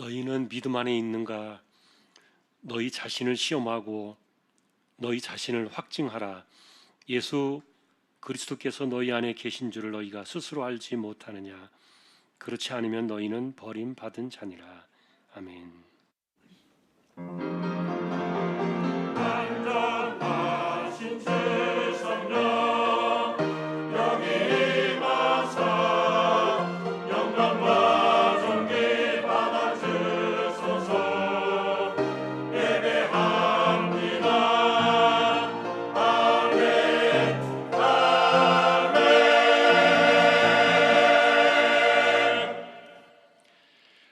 너희는 믿음 안에 있는가? 너희 자신을 시험하고 너희 자신을 확증하라. 예수 그리스도께서 너희 안에 계신 줄을 너희가 스스로 알지 못하느냐? 그렇지 않으면 너희는 버림받은 자니라. 아멘. 완전하신 주 성령 여기 임하사 영광과 존귀 받아주소서. 예배합니다. 아멘. 아멘.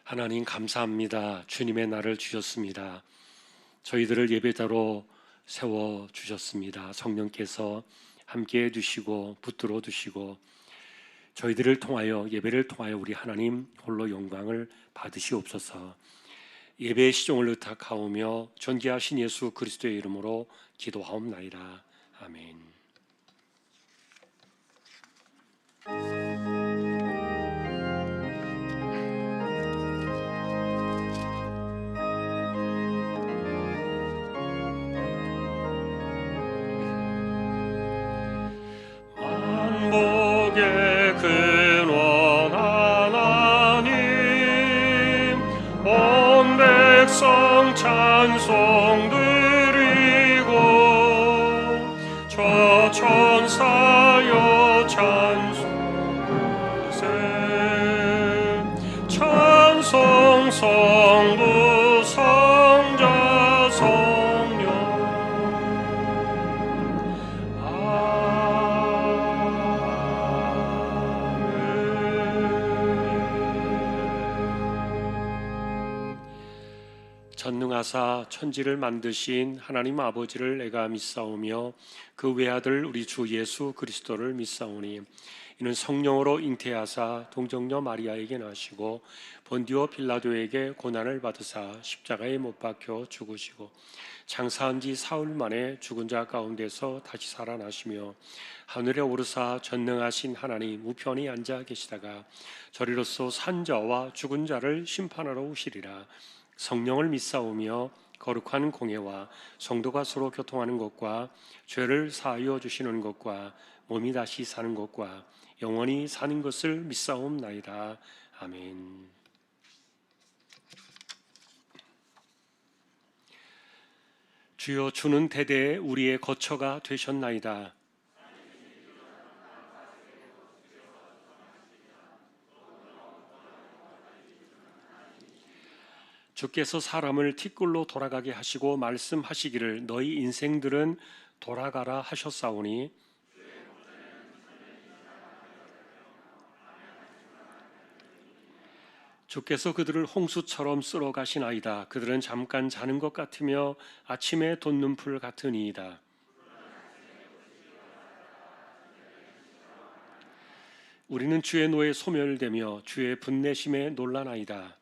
하나님 감사합니다. 주님의 날을 주셨습니다. 저희들을 예배자로 세워 주셨습니다. 성령께서 함께 해주시고 붙들어 두시고 저희들을 통하여 예배를 통하여 우리 하나님 홀로 영광을 받으시옵소서. 예배의 시종을 의탁하오며 존귀하신 예수 그리스도의 이름으로 기도하옵나이다. 아멘. 만복의 근원 하나님 온 백성 찬송 드리고 저 천사여 찬송하세. 찬송 성부 성자 성령 전능하사 천지를 만드신 하나님 아버지를 내가 믿사오며 그 외아들 우리 주 예수 그리스도를 믿사오니 이는 성령으로 잉태하사 동정녀 마리아에게 나시고 본디오 빌라도에게 고난을 받으사 십자가에 못 박혀 죽으시고 장사한 지 사흘 만에 죽은 자 가운데서 다시 살아나시며 하늘에 오르사 전능하신 하나님 우편에 앉아 계시다가 저리로서 산 자와 죽은 자를 심판하러 오시리라. 성령을 믿사오며 거룩한 공예와 성도가 서로 교통하는 것과 죄를 사하여 주시는 것과 몸이 다시 사는 것과 영원히 사는 것을 믿사옵나이다. 아멘. 주여 주는 대대에 우리의 거처가 되셨나이다. 주께서 사람을 티끌로 돌아가게 하시고 말씀하시기를 너희 인생들은 돌아가라 하셨사오니 주께서 그들을 홍수처럼 쓸어 가시나이다. 그들은 잠깐 자는 것 같으며 아침에 돋는 풀 같으니이다. 우리는 주의 노에 소멸되며 주의 분내심에 놀라나이다.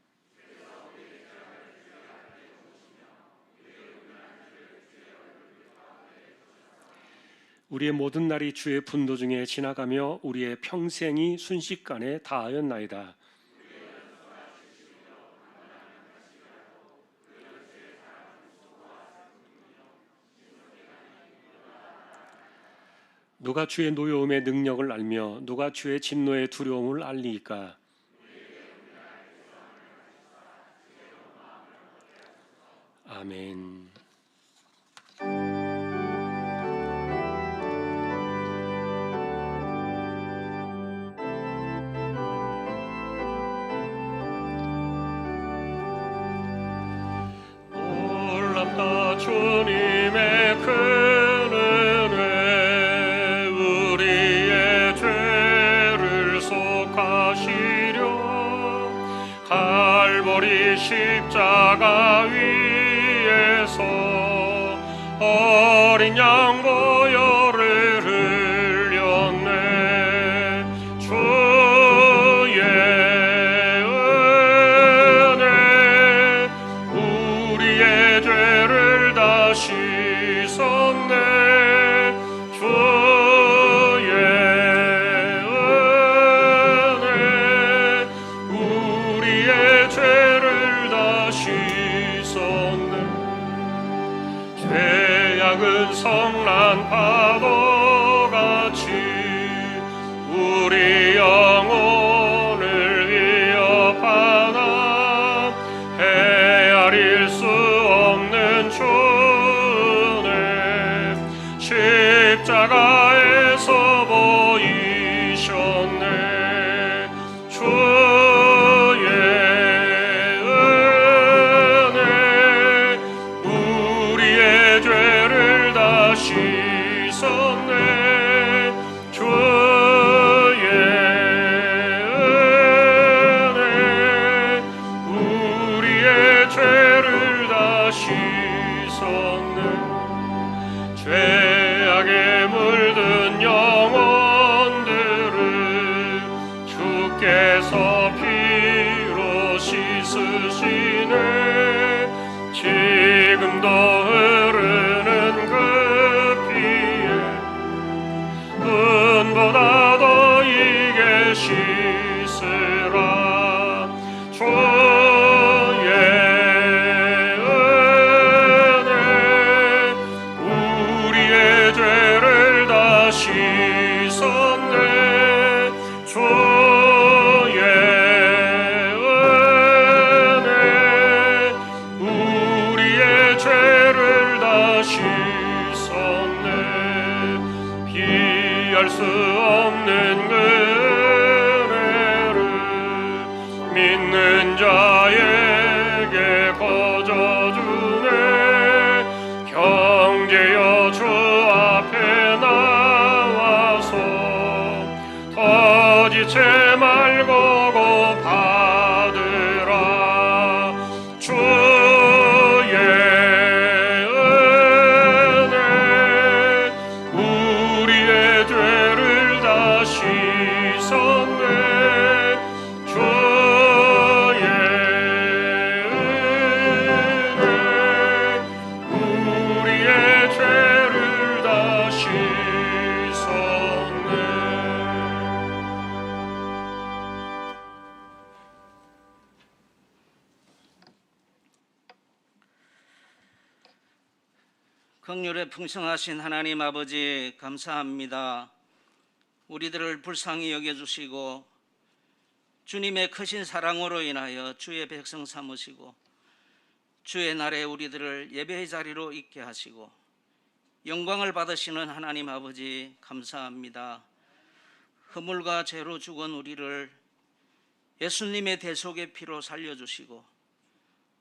우리의 모든 날이 주의 분노 중에 지나가며 우리의 평생이 순식간에 다하였나이다. 누가 주의 노여움의 능력을 알며 누가 주의 진노의 두려움을 알리이까? 아멘. 놀랍다 주님의 큰 은혜 우리의 죄를 속하시려 갈보리 십자가 위에서 어린 양 보혈을 흘렸네. 주의 은혜 우리의 죄를 다 씻었네. 주의 은혜 우리의 죄를 다 십자가에서 피로 씻으시네 지금도 흐르는 그 피에 은보다 더 이게 씻으라 주의 은혜 우리의 죄를 다 씻었네 주의 은혜 우리의 죄를 다 씻었네 피할 수 없는 그 은혜를 믿는 자에게 거저주네 형제여 주 앞에 나와서 거지체 말고 받으라 주의 은혜 우리의 죄를 다 씻었네 주의 은혜 우리의 죄를 다 씻었네 긍휼에 풍성하신 하나님 아버지 감사합니다. 우리들을 불쌍히 여겨주시고 주님의 크신 사랑으로 인하여 주의 백성 삼으시고 주의 날에 우리들을 예배의 자리로 있게 하시고 영광을 받으시는 하나님 아버지 감사합니다. 허물과 죄로 죽은 우리를 예수님의 대속의 피로 살려주시고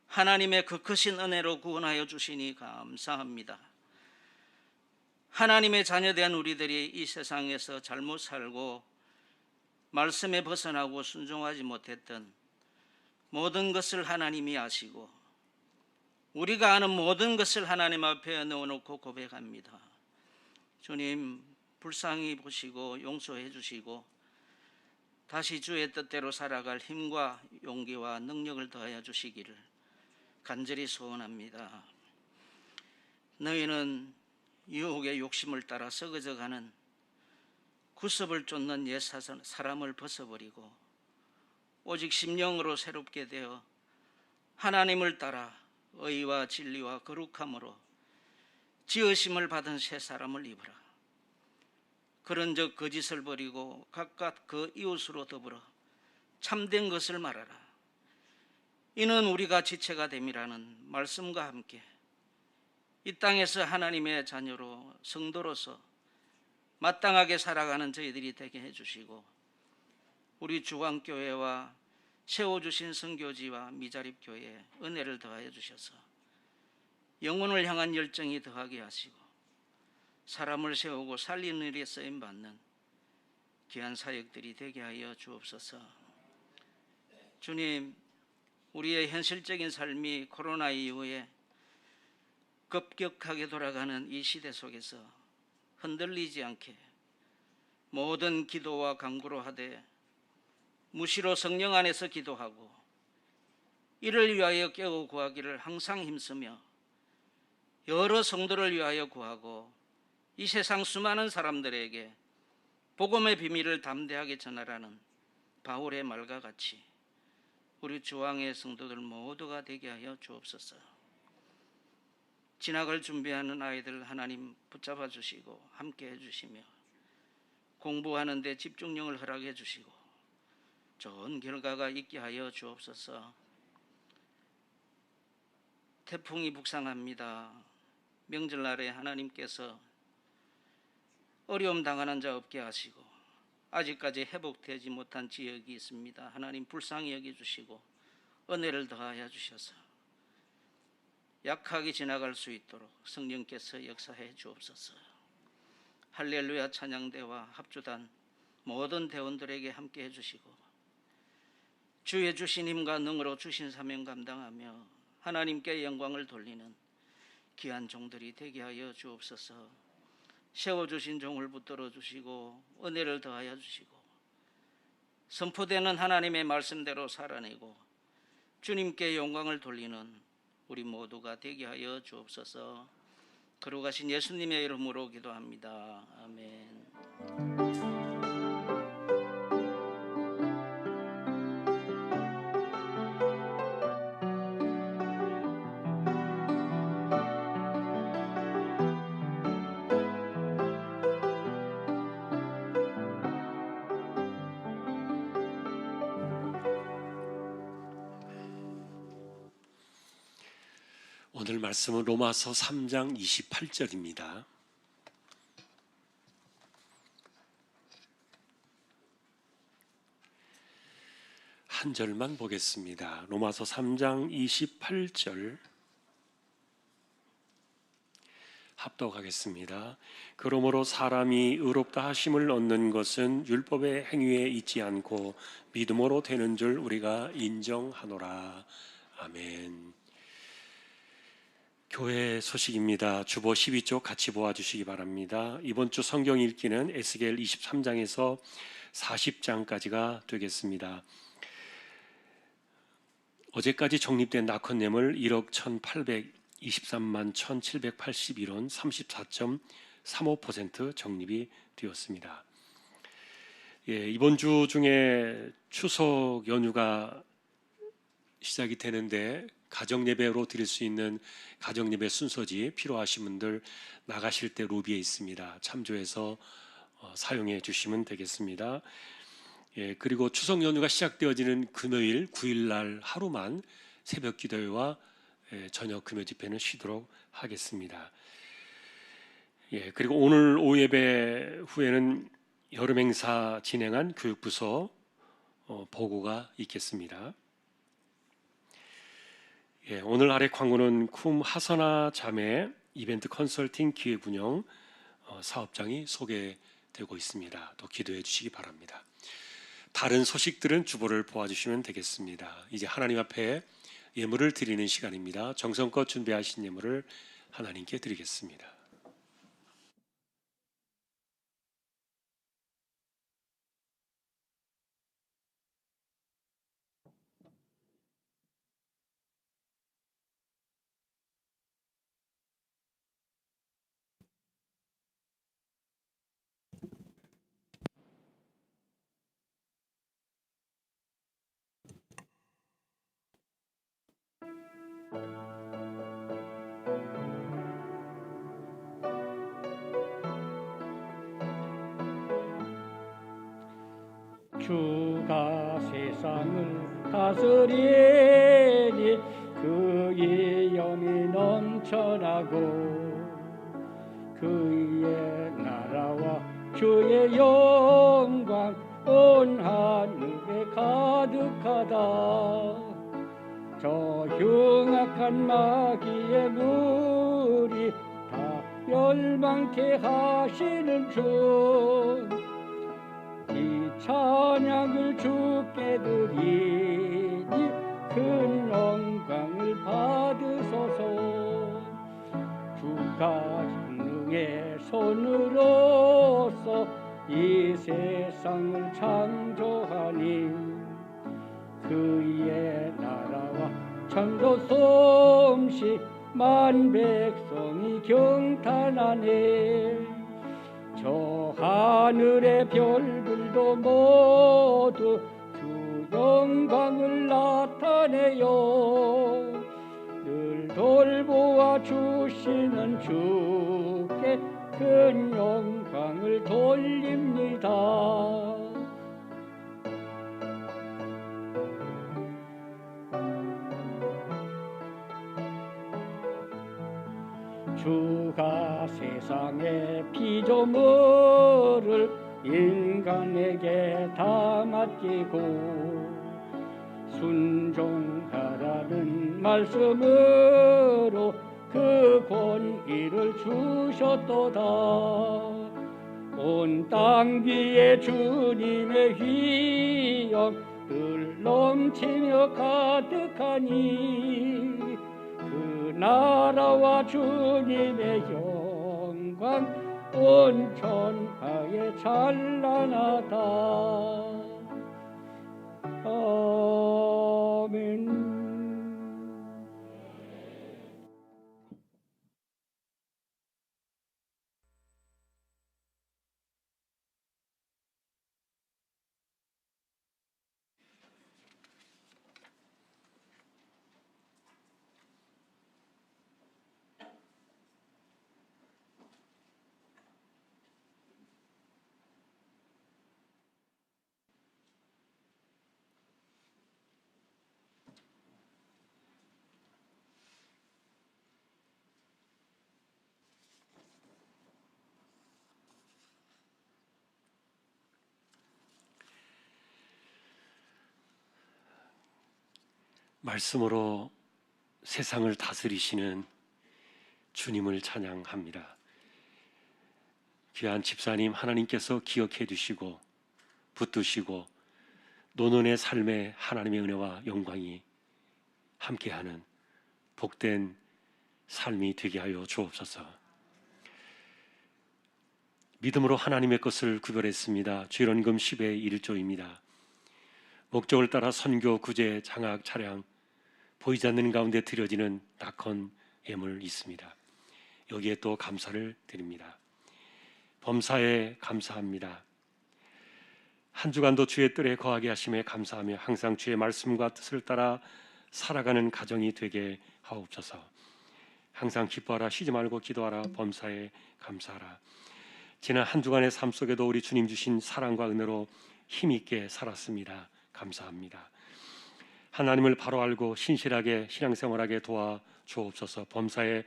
하나님의 그 크신 은혜로 구원하여 주시니 감사합니다. 하나님의 자녀된 우리들이 이 세상에서 잘못 살고 말씀에 벗어나고 순종하지 못했던 모든 것을 하나님이 아시고 우리가 아는 모든 것을 하나님 앞에 넣어놓고 고백합니다. 주님 불쌍히 보시고 용서해 주시고 다시 주의 뜻대로 살아갈 힘과 용기와 능력을 더하여 주시기를 간절히 소원합니다. 너희는 유혹의 욕심을 따라 썩어져가는 구습을 쫓는 옛 사람을 벗어버리고 오직 심령으로 새롭게 되어 하나님을 따라 의와 진리와 거룩함으로 지으심을 받은 새 사람을 입으라. 그런즉 거짓을 버리고 각각 그 이웃으로 더불어 참된 것을 말하라. 이는 우리가 지체가 됨이라는 말씀과 함께 이 땅에서 하나님의 자녀로 성도로서 마땅하게 살아가는 저희들이 되게 해주시고 우리 주광교회와 세워주신 선교지와 미자립교회에 은혜를 더하여 주셔서 영혼을 향한 열정이 더하게 하시고 사람을 세우고 살리는 일에 쓰임받는 귀한 사역들이 되게 하여 주옵소서. 주님, 우리의 현실적인 삶이 코로나 이후에 급격하게 돌아가는 이 시대 속에서 흔들리지 않게 모든 기도와 간구로 하되 무시로 성령 안에서 기도하고 이를 위하여 깨어 구하기를 항상 힘쓰며 여러 성도를 위하여 구하고 이 세상 수많은 사람들에게 복음의 비밀을 담대하게 전하라는 바울의 말과 같이 우리 주왕의 성도들 모두가 되게 하여 주옵소서. 진학을 준비하는 아이들 하나님 붙잡아 주시고 함께 해주시며 공부하는 데 집중력을 허락해 주시고 좋은 결과가 있게 하여 주옵소서. 태풍이 북상합니다. 명절날에 하나님께서 어려움 당하는 자 없게 하시고 아직까지 회복되지 못한 지역이 있습니다. 하나님 불쌍히 여겨주시고 은혜를 더하여 주셔서 약하게 지나갈 수 있도록 성령께서 역사해 주옵소서. 할렐루야 찬양대와 합주단 모든 대원들에게 함께 해주시고 주의 주신 힘과 능으로 주신 사명 감당하며 하나님께 영광을 돌리는 귀한 종들이 되게 하여 주옵소서. 세워주신 종을 붙들어 주시고 은혜를 더하여 주시고 선포되는 하나님의 말씀대로 살아내고 주님께 영광을 돌리는 우리 모두가 되게 하여 주옵소서. 거룩하신 예수님의 이름으로 기도합니다. 아멘. 오늘 말씀은 로마서 3장 28절입니다. 한 절만 보겠습니다. 로마서 3장 28절 합독하겠습니다. 그러므로 사람이 의롭다 하심을 얻는 것은 율법의 행위에 있지 않고 믿음으로 되는 줄 우리가 인정하노라. 아멘. 교회 소식입니다. 주보 12쪽 같이 보아주시기 바랍니다. 이번 주 성경 읽기는 에스겔 23장에서 40장까지가 되겠습니다. 어제까지 적립된 낙헌뇌물 1억 1,823만 1,781원 34.35% 적립이 되었습니다. 이번 주 중에 추석 연휴가 시작이 되는데 가정예배로 드릴 수 있는 가정예배 순서지 필요하신 분들 나가실 때 로비에 있습니다. 참조해서 사용해 주시면 되겠습니다. 그리고 추석 연휴가 시작되어지는 금요일 9일날 하루만 새벽 기도회와 저녁 금요 집회는 쉬도록 하겠습니다. 그리고 오늘 오후 예배 후에는 여름 행사 진행한 교육부서 보고가 있겠습니다. 오늘 아래 광고는 쿰 하선아 자매 이벤트 컨설팅 기획운영 사업장이 소개되고 있습니다. 또 기도해 주시기 바랍니다. 다른 소식들은 주보를 보아주시면 되겠습니다. 이제 하나님 앞에 예물을 드리는 시간입니다. 정성껏 준비하신 예물을 하나님께 드리겠습니다. 주가 세상을 다스리니 그의 영이 넘쳐나고 그의 나라와 주의 영광 온 하늘에 가득하다. 저 흉악한 마귀의 무리 다 멸망케 하시는 주 이 찬양을 주께 드리니 큰 영광을 받으소서. 주가 전능의 손으로서 이 세상을 창조하니 그의 나라와 천도 솜씨 만 백성이 경탄하네. 저 하늘의 별들도 모두 주 영광을 나타내요. 늘 돌보아 주시는 주께 큰 영광을 돌립니다. 주가 세상의 피조물을 인간에게 다 맡기고 순종하라는 말씀으로 그 권위를 주셨도다. 온 땅 위에 주님의 휘영 늘 넘치며 가득하니 그 나라와 주님의 영광 온 천하에 찬란하다. 말씀으로 세상을 다스리시는 주님을 찬양합니다. 귀한 집사님 하나님께서 기억해 주시고 붙드시고 노년의 삶에 하나님의 은혜와 영광이 함께하는 복된 삶이 되게 하여 주옵소서. 믿음으로 하나님의 것을 구별했습니다. 죄론금 10의 1조입니다. 목적을 따라 선교, 구제, 장학, 차량, 보이지 않는 가운데 드려지는 낙헌 예물 있습니다. 여기에 또 감사를 드립니다. 범사에 감사합니다. 한 주간도 주의 뜰에 거하게 하심에 감사하며 항상 주의 말씀과 뜻을 따라 살아가는 가정이 되게 하옵소서. 항상 기뻐하라, 쉬지 말고 기도하라, 범사에 감사하라. 지난 한 주간의 삶 속에도 우리 주님 주신 사랑과 은혜로 힘있게 살았습니다. 감사합니다. 하나님을 바로 알고 신실하게 신앙생활하게 도와 주옵소서. 범사에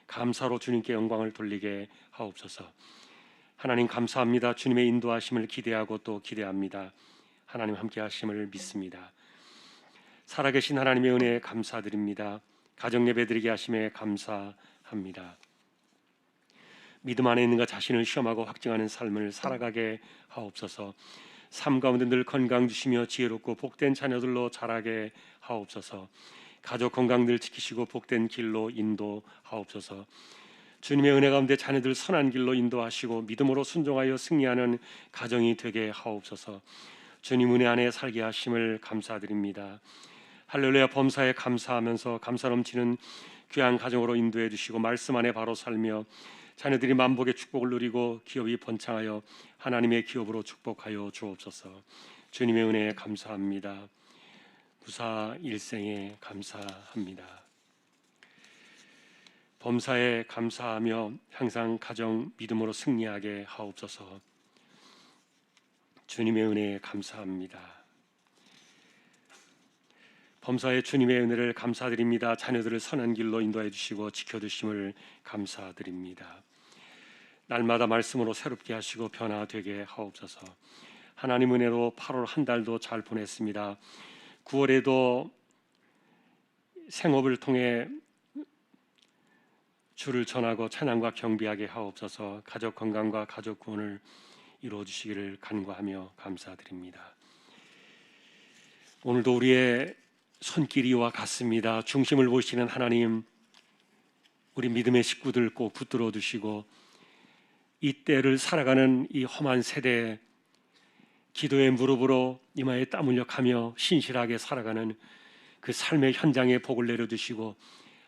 감사로 주님께 영광을 돌리게 하옵소서. 하나님 감사합니다. 주님의 인도하심을 기대하고 또 기대합니다. 하나님 함께 하심을 믿습니다. 살아계신 하나님의 은혜에 감사드립니다. 가정 예배드리게 하심에 감사합니다. 믿음 안에 있는 것 자신을 시험하고 확증하는 삶을 살아가게 하옵소서. 삶 가운데 늘 건강 주시며 지혜롭고 복된 자녀들로 자라게 하옵소서. 가족 건강 늘 지키시고 복된 길로 인도하옵소서. 주님의 은혜 가운데 자녀들 선한 길로 인도하시고 믿음으로 순종하여 승리하는 가정이 되게 하옵소서. 주님 은혜 안에 살게 하심을 감사드립니다. 할렐루야. 범사에 감사하면서 감사 넘치는 귀한 가정으로 인도해 주시고 말씀 안에 바로 살며 자녀들이 만복의 축복을 누리고 기업이 번창하여 하나님의 기업으로 축복하여 주옵소서. 주님의 은혜에 감사합니다. 무사 일생에 감사합니다. 범사에 감사하며 항상 가정 믿음으로 승리하게 하옵소서. 주님의 은혜에 감사합니다. 범사에 주님의 은혜를 감사드립니다. 자녀들을 선한 길로 인도해 주시고 지켜주심을 감사드립니다. 날마다 말씀으로 새롭게 하시고 변화되게 하옵소서. 하나님 은혜로 8월 한 달도 잘 보냈습니다. 9월에도 생업을 통해 주를 전하고 찬양과 경배하게 하옵소서. 가족 건강과 가족 구원을 이루어 주시기를 간구하며 감사드립니다. 오늘도 우리의 손길이와 같습니다. 중심을 보시는 하나님, 우리 믿음의 식구들 꼭 붙들어 주시고 이 때를 살아가는 이 험한 세대에 기도의 무릎으로 이마에 땀 흘려가며 신실하게 살아가는 그 삶의 현장에 복을 내려주시고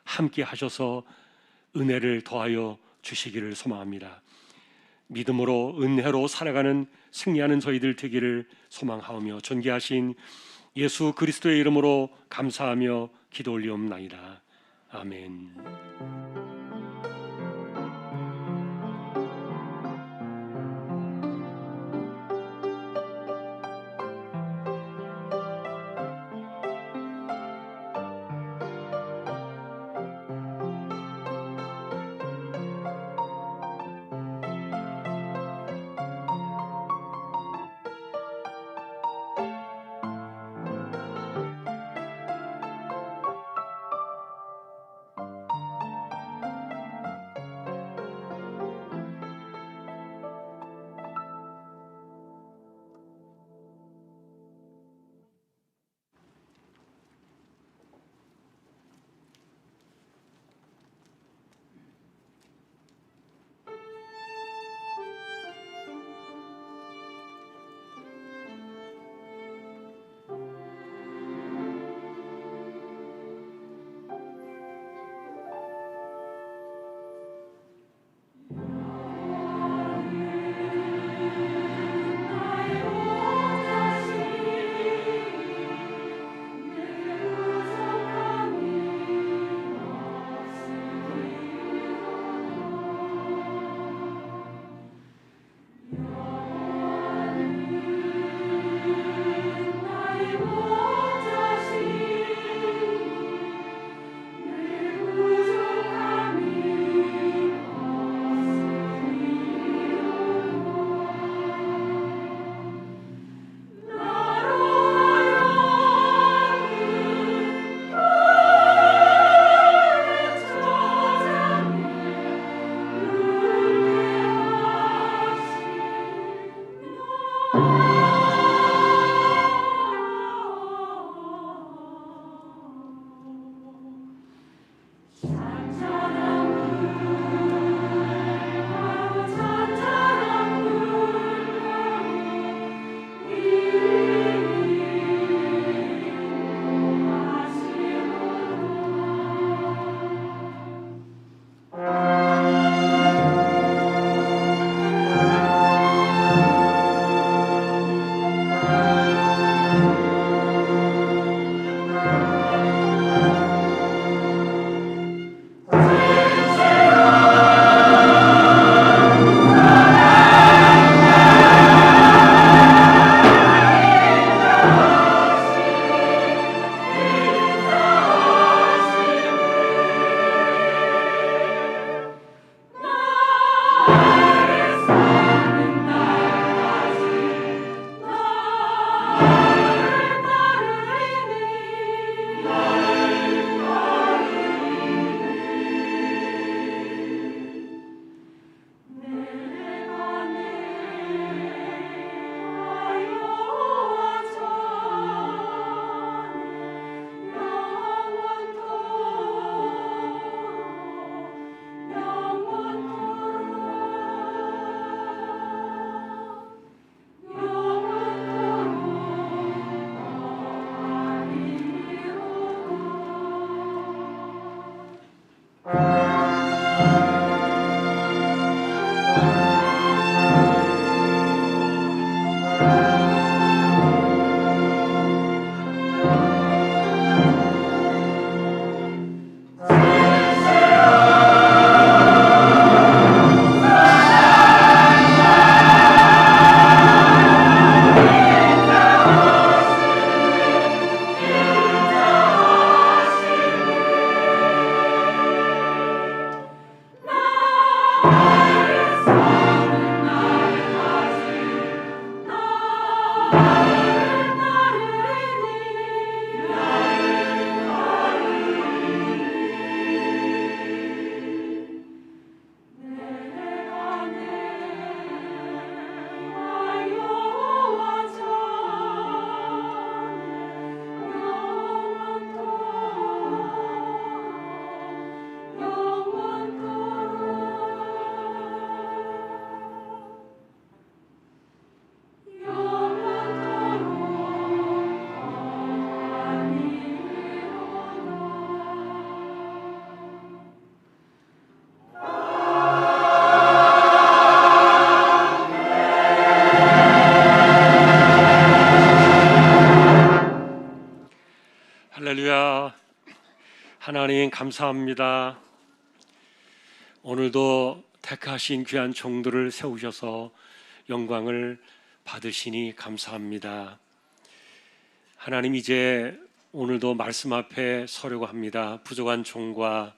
함께 하셔서 은혜를 더하여 주시기를 소망합니다. 믿음으로 은혜로 살아가는 승리하는 저희들 되기를 소망하오며 존귀하신 예수 그리스도의 이름으로 감사하며 기도 올리옵나이다. 아멘. 할렐루야. 하나님 감사합니다. 오늘도 택하신 귀한 종들을 세우셔서 영광을 받으시니 감사합니다. 하나님, 이제 오늘도 말씀 앞에 서려고 합니다. 부족한 종과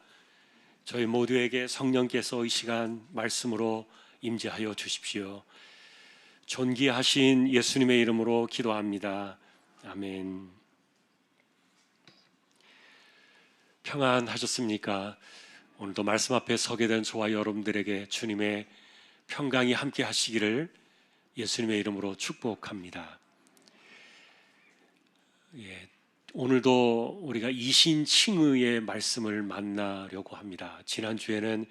저희 모두에게 성령께서 이 시간 말씀으로 임재하여 주십시오. 존귀하신 예수님의 이름으로 기도합니다. 아멘. 평안하셨습니까? 오늘도 말씀 앞에 서게 된 저와 여러분들에게 주님의 평강이 함께 하시기를 예수님의 이름으로 축복합니다. 오늘도 우리가 이신칭의의 말씀을 만나려고 합니다. 지난주에는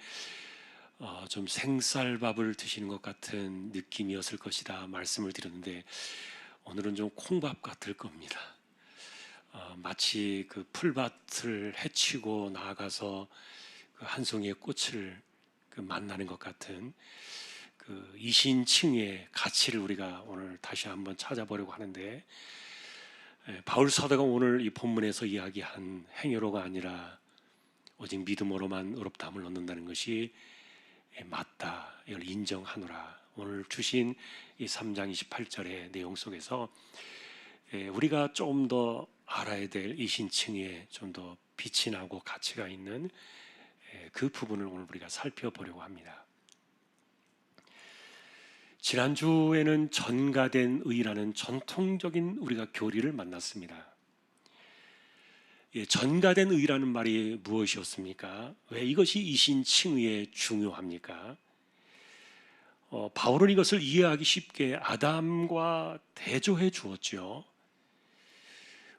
좀 생쌀밥을 드시는 것 같은 느낌이었을 것이다 말씀을 드렸는데, 오늘은 좀 콩밥 같을 겁니다. 마치 그 풀밭을 헤치고 나아가서 그 한 송이의 꽃을 만나는 것 같은 그 이신칭의의 가치를 우리가 오늘 다시 한번 찾아보려고 하는데, 바울 사도가 오늘 이 본문에서 이야기한 행위로가 아니라 오직 믿음으로만 의롭다함을 얻는다는 것이 맞다, 이걸 인정하노라. 오늘 주신 이 3장 28절의 내용 속에서 우리가 좀 더 알아야 될 이신칭의에 좀 더 빛이 나고 가치가 있는 그 부분을 오늘 우리가 살펴보려고 합니다. 지난주에는 전가된 의라는 전통적인 우리가 교리를 만났습니다. 전가된 의라는 말이 무엇이었습니까? 왜 이것이 이신칭의에 중요합니까? 바울은 이것을 이해하기 쉽게 아담과 대조해 주었죠.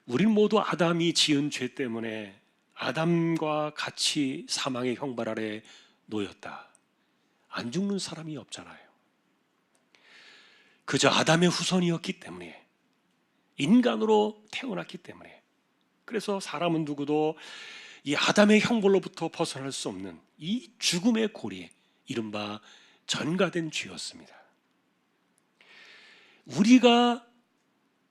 우리 모두 아담이 지은 죄 때문에 아담과 같이 사망의 형벌 아래 놓였다. 안 죽는 사람이 없잖아요. 그저 아담의 후손이었기 때문에, 인간으로 태어났기 때문에, 그래서 사람은 누구도 이 아담의 형벌로부터 벗어날 수 없는 이 죽음의 고리, 이른바 전가된 죄였습니다. 우리가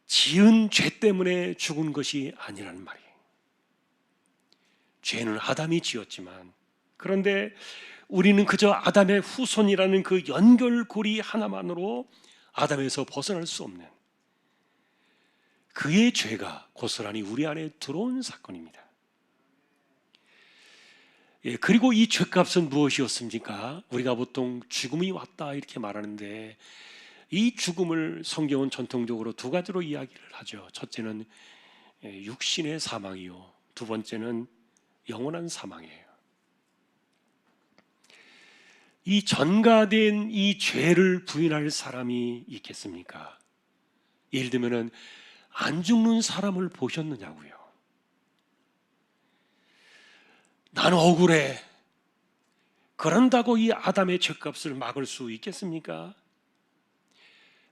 지은 죄 때문에 죽은 것이 아니라는 말이에요. 죄는 아담이 지었지만, 그런데 우리는 그저 아담의 후손이라는 그 연결고리 하나만으로 아담에서 벗어날 수 없는 그의 죄가 고스란히 우리 안에 들어온 사건입니다. 그리고 이 죄값은 무엇이었습니까? 우리가 보통 죽음이 왔다 이렇게 말하는데, 이 죽음을 성경은 전통적으로 두 가지로 이야기를 하죠. 첫째는 육신의 사망이요, 두 번째는 영원한 사망이에요. 이 전가된 이 죄를 부인할 사람이 있겠습니까? 예를 들면은 안 죽는 사람을 보셨느냐고요. 나는 억울해. 그런다고 이 아담의 죄값을 막을 수 있겠습니까?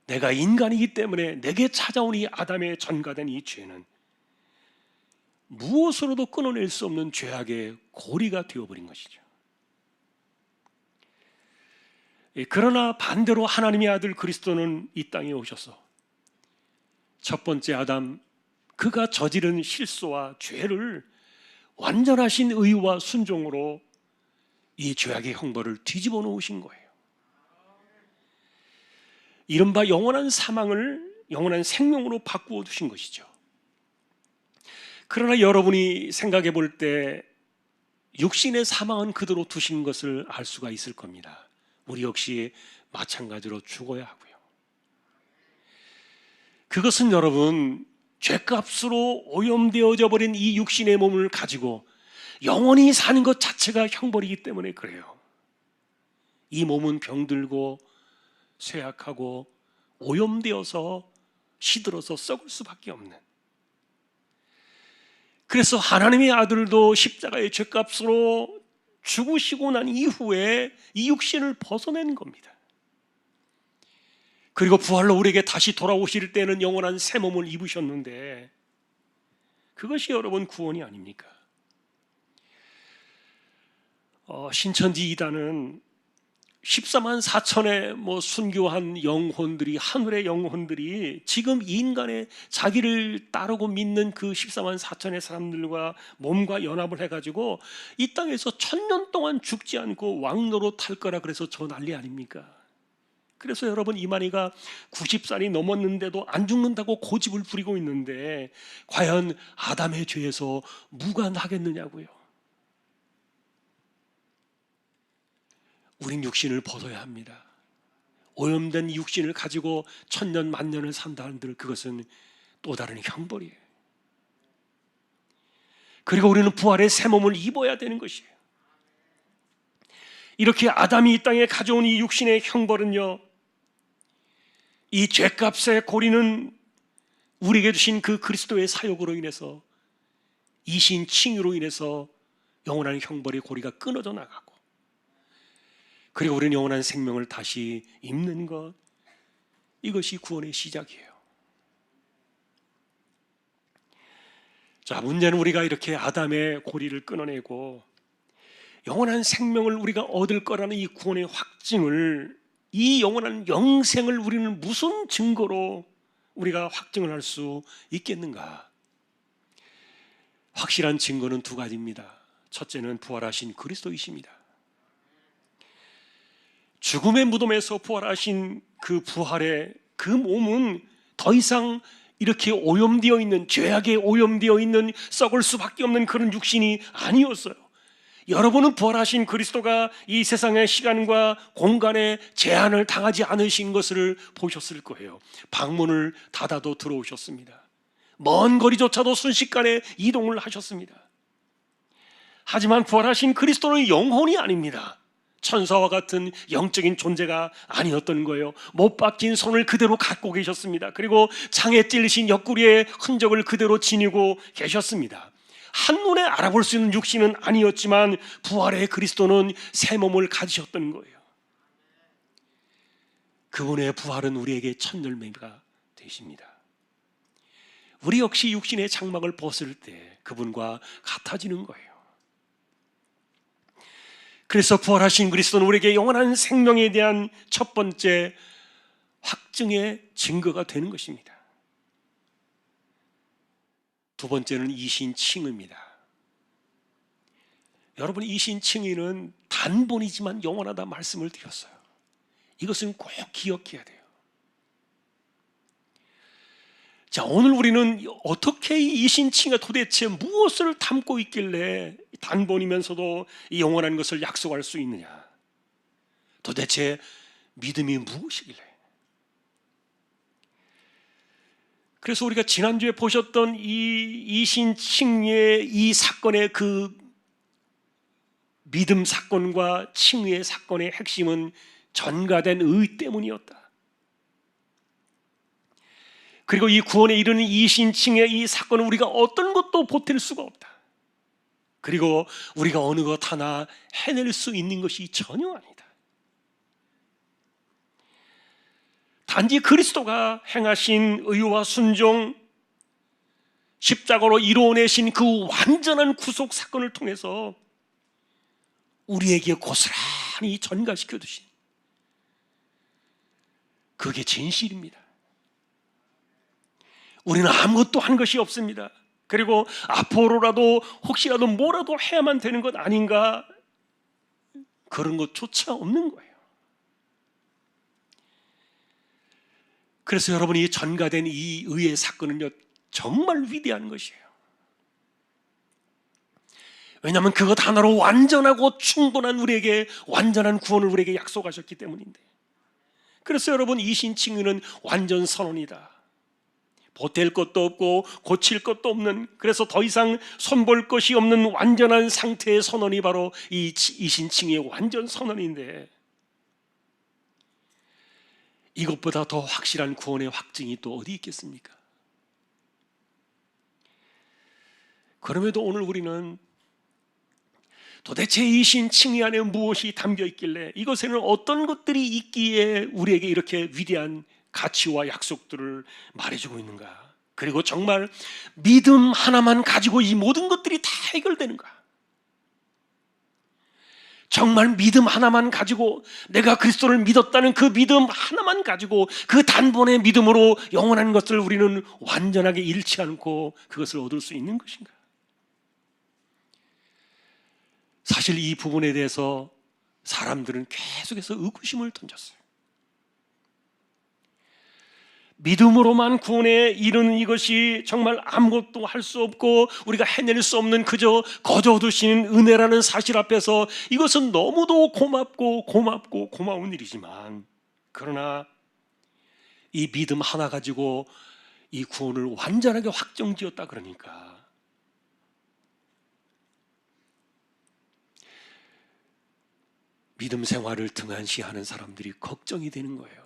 내가 인간이기 때문에 내게 찾아온 이 아담의 전가된 이 죄는 무엇으로도 끊어낼 수 없는 죄악의 고리가 되어버린 것이죠. 그러나 반대로 하나님의 아들 그리스도는 이 땅에 오셔서 첫 번째 아담, 그가 저지른 실수와 죄를 완전하신 의와 순종으로 이 죄악의 형벌을 뒤집어 놓으신 거예요. 이른바 영원한 사망을 영원한 생명으로 바꾸어 두신 것이죠. 그러나 여러분이 생각해 볼 때 육신의 사망은 그대로 두신 것을 알 수가 있을 겁니다. 우리 역시 마찬가지로 죽어야 하고요. 그것은 여러분, 죄값으로 오염되어져 버린 이 육신의 몸을 가지고 영원히 사는 것 자체가 형벌이기 때문에 그래요. 이 몸은 병들고 쇠약하고 오염되어서 시들어서 썩을 수밖에 없는, 그래서 하나님의 아들도 십자가의 죄값으로 죽으시고 난 이후에 이 육신을 벗어낸 겁니다. 그리고 부활로 우리에게 다시 돌아오실 때는 영원한 새 몸을 입으셨는데, 그것이 여러분 구원이 아닙니까? 신천지 이단은 14만 4천의 순교한 영혼들이, 하늘의 영혼들이 지금 이 인간의 자기를 따르고 믿는 그 14만 4천의 사람들과 몸과 연합을 해가지고 이 땅에서 1000년 동안 죽지 않고 왕노로 탈 거라 그래서 저 난리 아닙니까? 그래서 여러분, 이만희가 90살이 넘었는데도 안 죽는다고 고집을 부리고 있는데 과연 아담의 죄에서 무관하겠느냐고요. 우린 육신을 벗어야 합니다. 오염된 육신을 가지고 1000년 만년을 산다 한들 그것은 또 다른 형벌이에요. 그리고 우리는 부활의 새 몸을 입어야 되는 것이에요. 이렇게 아담이 이 땅에 가져온 이 육신의 형벌은요, 이 죄값의 고리는 우리에게 주신 그 그리스도의 사역으로 인해서, 이신 칭의로 인해서 영원한 형벌의 고리가 끊어져 나가고, 그리고 우리는 영원한 생명을 다시 입는 것, 이것이 구원의 시작이에요. 자, 문제는 우리가 이렇게 아담의 고리를 끊어내고 영원한 생명을 우리가 얻을 거라는 이 구원의 확증을, 이 영원한 영생을 우리는 무슨 증거로 우리가 확증을 할 수 있겠는가? 확실한 증거는 두 가지입니다. 첫째는 부활하신 그리스도이십니다. 죽음의 무덤에서 부활하신 그 부활의 그 몸은 더 이상 이렇게 오염되어 있는, 죄악에 오염되어 있는 썩을 수밖에 없는 그런 육신이 아니었어요. 여러분은 부활하신 그리스도가 이 세상의 시간과 공간에 제한을 당하지 않으신 것을 보셨을 거예요. 방문을 닫아도 들어오셨습니다. 먼 거리조차도 순식간에 이동을 하셨습니다. 하지만 부활하신 그리스도는 영혼이 아닙니다. 천사와 같은 영적인 존재가 아니었던 거예요. 못 박힌 손을 그대로 갖고 계셨습니다. 그리고 창에 찔리신 옆구리의 흔적을 그대로 지니고 계셨습니다. 한눈에 알아볼 수 있는 육신은 아니었지만 부활의 그리스도는 새 몸을 가지셨던 거예요. 그분의 부활은 우리에게 첫 열매가 되십니다. 우리 역시 육신의 장막을 벗을 때 그분과 같아지는 거예요. 그래서 부활하신 그리스도는 우리에게 영원한 생명에 대한 첫 번째 확증의 증거가 되는 것입니다. 두 번째는 이신칭의입니다. 여러분, 이신칭의는 단본이지만 영원하다 말씀을 드렸어요. 이것은 꼭 기억해야 돼요. 자, 오늘 우리는 어떻게 이 이신칭의가 도대체 무엇을 담고 있길래 단본이면서도 이 영원한 것을 약속할 수 있느냐? 도대체 믿음이 무엇이길래? 그래서 우리가 지난주에 보셨던 이 이신칭의의 이 사건의 그 믿음 사건과 칭의의 사건의 핵심은 전가된 의 때문이었다. 그리고 이 구원에 이르는 이신칭의 이 사건은 우리가 어떤 것도 보탤 수가 없다. 그리고 우리가 어느 것 하나 해낼 수 있는 것이 전혀 아니다. 단지 그리스도가 행하신 의와 순종, 십자가로 이루어내신 그 완전한 구속 사건을 통해서 우리에게 고스란히 전가시켜 두신, 그게 진실입니다. 우리는 아무것도 한 것이 없습니다. 그리고 앞으로라도 혹시라도 뭐라도 해야만 되는 것 아닌가, 그런 것조차 없는 거예요. 그래서 여러분이 전가된 이 의의 사건은요, 정말 위대한 것이에요. 왜냐하면 그것 하나로 완전하고 충분한 우리에게 완전한 구원을 우리에게 약속하셨기 때문인데. 그래서 여러분, 이신칭의는 완전 선언이다. 보탤 것도 없고 고칠 것도 없는, 그래서 더 이상 손볼 것이 없는 완전한 상태의 선언이 바로 이 이신칭의의 완전 선언인데, 이것보다 더 확실한 구원의 확증이 또 어디 있겠습니까? 그럼에도 오늘 우리는 도대체 이신칭의 안에 무엇이 담겨 있길래, 이것에는 어떤 것들이 있기에 우리에게 이렇게 위대한 가치와 약속들을 말해주고 있는가? 그리고 정말 믿음 하나만 가지고 이 모든 것들이 다 해결되는가? 정말 믿음 하나만 가지고, 내가 그리스도를 믿었다는 그 믿음 하나만 가지고, 그 단번의 믿음으로 영원한 것을 우리는 완전하게 잃지 않고 그것을 얻을 수 있는 것인가? 사실 이 부분에 대해서 사람들은 계속해서 의구심을 던졌어요. 믿음으로만 구원에 이르는 이것이 정말 아무것도 할 수 없고 우리가 해낼 수 없는 그저 거저 두시는 은혜라는 사실 앞에서 이것은 너무도 고맙고 고마운 일이지만, 그러나 이 믿음 하나 가지고 이 구원을 완전하게 확정지었다 그러니까 믿음 생활을 등한시하는 사람들이 걱정이 되는 거예요.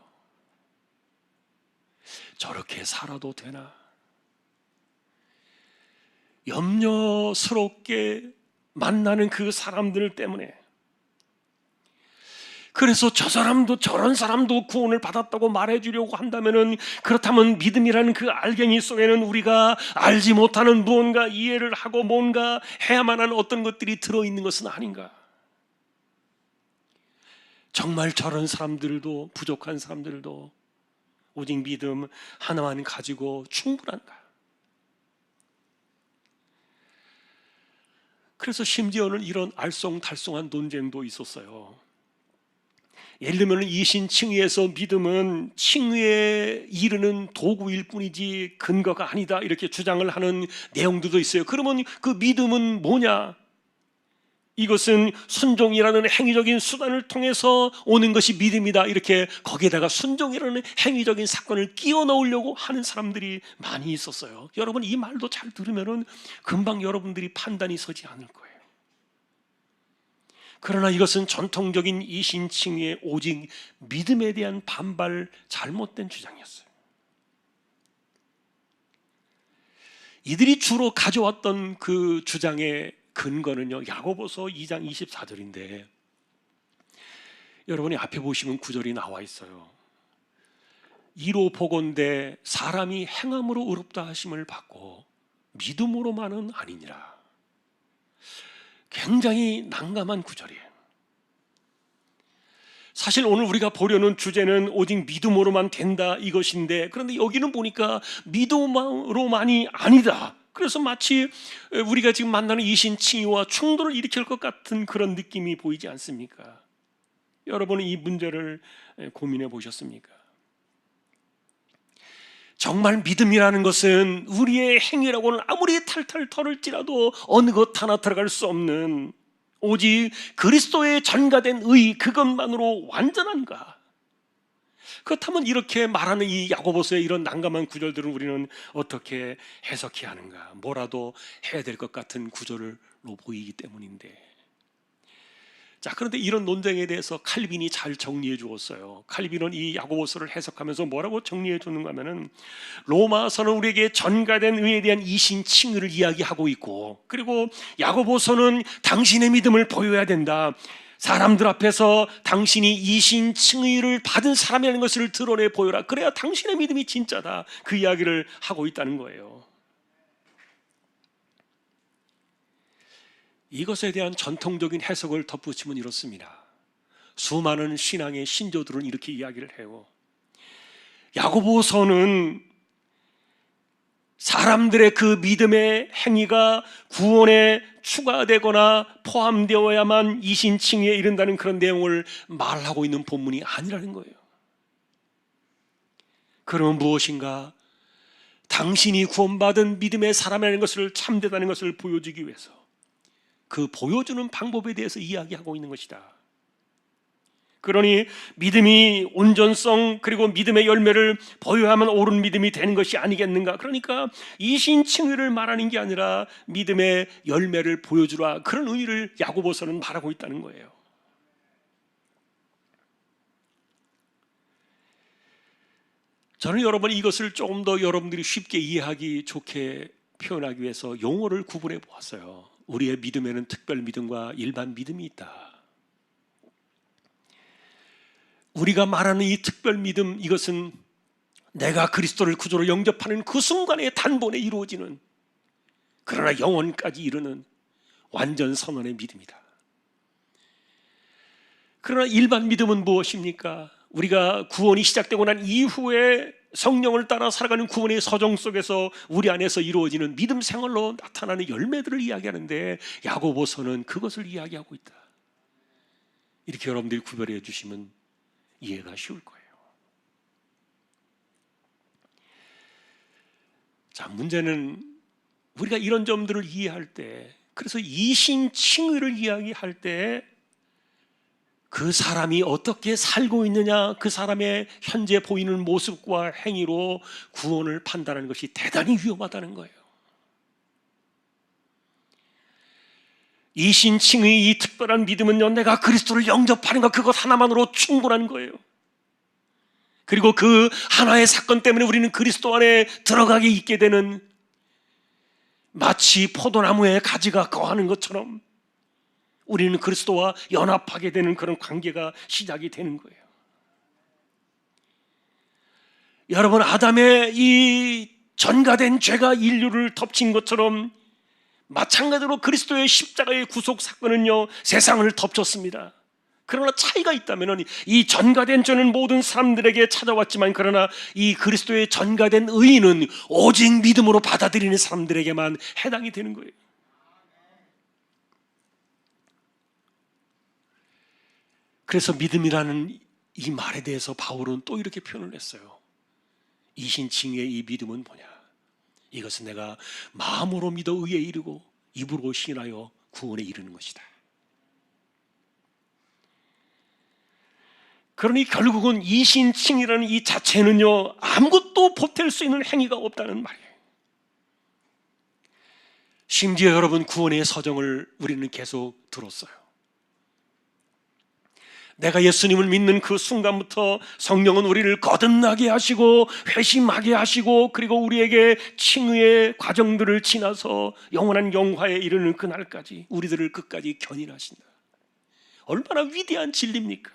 저렇게 살아도 되나? 염려스럽게 만나는 그 사람들 때문에, 그래서 저 사람도 저런 사람도 구원을 받았다고 말해주려고 한다면은, 그렇다면 믿음이라는 그 알갱이 속에는 우리가 알지 못하는 무언가 이해를 하고 뭔가 해야만 하는 어떤 것들이 들어있는 것은 아닌가? 정말 저런 사람들도, 부족한 사람들도 오직 믿음 하나만 가지고 충분한가? 그래서 심지어는 이런 알쏭달쏭한 논쟁도 있었어요. 예를 들면 이신칭의에서 믿음은 칭의에 이르는 도구일 뿐이지 근거가 아니다, 이렇게 주장을 하는 내용들도 있어요. 그러면 그 믿음은 뭐냐? 이것은 순종이라는 행위적인 수단을 통해서 오는 것이 믿음이다, 이렇게 거기에다가 순종이라는 행위적인 사건을 끼워 넣으려고 하는 사람들이 많이 있었어요. 여러분, 이 말도 잘 들으면 금방 여러분들이 판단이 서지 않을 거예요. 그러나 이것은 전통적인 이신칭의의 오직 믿음에 대한 반발, 잘못된 주장이었어요. 이들이 주로 가져왔던 그 주장의 근거는요, 야고보서 2장 24절인데 여러분이 앞에 보시면 구절이 나와 있어요. 이로 보건대 사람이 행함으로 의롭다 하심을 받고 믿음으로만은 아니니라. 굉장히 난감한 구절이에요. 사실 오늘 우리가 보려는 주제는 오직 믿음으로만 된다, 이것인데, 그런데 여기는 보니까 믿음으로만이 아니다. 그래서 마치 우리가 지금 만나는 이신칭의와 충돌을 일으킬 것 같은 그런 느낌이 보이지 않습니까? 여러분은 이 문제를 고민해 보셨습니까? 정말 믿음이라는 것은 우리의 행위라고는 아무리 탈탈 털을지라도 어느 것 하나 들어갈 수 없는 오직 그리스도의 전가된 의, 그것만으로 완전한가? 그렇다면 이렇게 말하는 이 야고보서의 이런 난감한 구절들은 우리는 어떻게 해석해야 하는가? 뭐라도 해야 될 것 같은 구절로 보이기 때문인데, 자, 그런데 이런 논쟁에 대해서 칼빈이 잘 정리해 주었어요. 칼빈은 이 야고보서를 해석하면서 뭐라고 정리해 주는가 하면은, 로마서는 우리에게 전가된 의에 대한 이신칭의를 이야기하고 있고, 그리고 야고보서는 당신의 믿음을 보여야 된다, 사람들 앞에서 당신이 이신칭의를 받은 사람이라는 것을 드러내 보여라, 그래야 당신의 믿음이 진짜다, 그 이야기를 하고 있다는 거예요. 이것에 대한 전통적인 해석을 덧붙이면 이렇습니다. 수많은 신앙의 신조들은 이렇게 이야기를 해요. 야고보서는 사람들의 그 믿음의 행위가 구원에 추가되거나 포함되어야만 이신칭의에 이른다는 그런 내용을 말하고 있는 본문이 아니라는 거예요. 그러면 무엇인가? 당신이 구원받은 믿음의 사람이라는 것을 참되다는 것을 보여주기 위해서 그 보여주는 방법에 대해서 이야기하고 있는 것이다. 그러니 믿음이 온전성, 그리고 믿음의 열매를 보여야만 옳은 믿음이 되는 것이 아니겠는가? 그러니까 이신칭의를 말하는 게 아니라 믿음의 열매를 보여주라, 그런 의미를 야고보서는 말하고 있다는 거예요. 저는 여러분, 이것을 조금 더 여러분들이 쉽게 이해하기 좋게 표현하기 위해서 용어를 구분해 보았어요. 우리의 믿음에는 특별 믿음과 일반 믿음이 있다. 우리가 말하는 이 특별 믿음, 이것은 내가 그리스도를 구주로 영접하는 그 순간에 단번에 이루어지는, 그러나 영원까지 이르는 완전 선언의 믿음이다. 그러나 일반 믿음은 무엇입니까? 우리가 구원이 시작되고 난 이후에 성령을 따라 살아가는 구원의 서정 속에서 우리 안에서 이루어지는 믿음 생활로 나타나는 열매들을 이야기하는데, 야고보서는 그것을 이야기하고 있다. 이렇게 여러분들이 구별해 주시면 이해가 쉬울 거예요. 자, 문제는 우리가 이런 점들을 이해할 때, 그래서 이신칭의를 이야기할 때 그 사람이 어떻게 살고 있느냐, 그 사람의 현재 보이는 모습과 행위로 구원을 판단하는 것이 대단히 위험하다는 거예요. 이신칭의 이 특별한 믿음은요, 내가 그리스도를 영접하는 것, 그것 하나만으로 충분한 거예요. 그리고 그 하나의 사건 때문에 우리는 그리스도 안에 들어가게 있게 되는, 마치 포도나무에 가지가 거하는 것처럼 우리는 그리스도와 연합하게 되는 그런 관계가 시작이 되는 거예요. 여러분, 아담의 이 전가된 죄가 인류를 덮친 것처럼 마찬가지로 그리스도의 십자가의 구속 사건은요, 세상을 덮쳤습니다. 그러나 차이가 있다면, 이 전가된 죄는 모든 사람들에게 찾아왔지만, 그러나 이 그리스도의 전가된 의의는 오직 믿음으로 받아들이는 사람들에게만 해당이 되는 거예요. 그래서 믿음이라는 이 말에 대해서 바울은 또 이렇게 표현을 했어요. 이신칭의의 이 믿음은 뭐냐? 이것은 내가 마음으로 믿어 의에 이르고 입으로 신하여 구원에 이르는 것이다. 그러니 결국은 이신칭이라는 이 자체는요, 아무것도 보탤 수 있는 행위가 없다는 말이에요. 심지어 여러분, 구원의 서정을 우리는 계속 들었어요. 내가 예수님을 믿는 그 순간부터 성령은 우리를 거듭나게 하시고 회심하게 하시고, 그리고 우리에게 칭의의 과정들을 지나서 영원한 영화에 이르는 그날까지 우리들을 끝까지 견인하신다. 얼마나 위대한 진리입니까?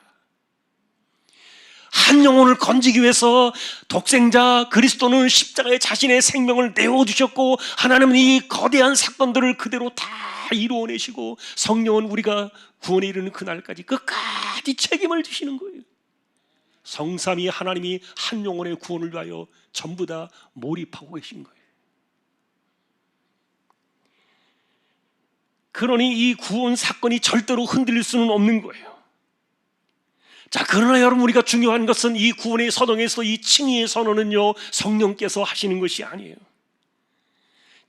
한 영혼을 건지기 위해서 독생자 그리스도는 십자가에 자신의 생명을 내어주셨고, 하나님은 이 거대한 사건들을 그대로 다 이루어내시고, 성령은 우리가 구원에 이르는 그날까지 끝까지 책임을 지시는 거예요. 성삼위 하나님이 한 영혼의 구원을 위하여 전부 다 몰입하고 계신 거예요. 그러니 이 구원 사건이 절대로 흔들릴 수는 없는 거예요. 자, 그러나 여러분, 우리가 중요한 것은 이 구원의 서정에서 이 칭의의 선언은요, 성령께서 하시는 것이 아니에요.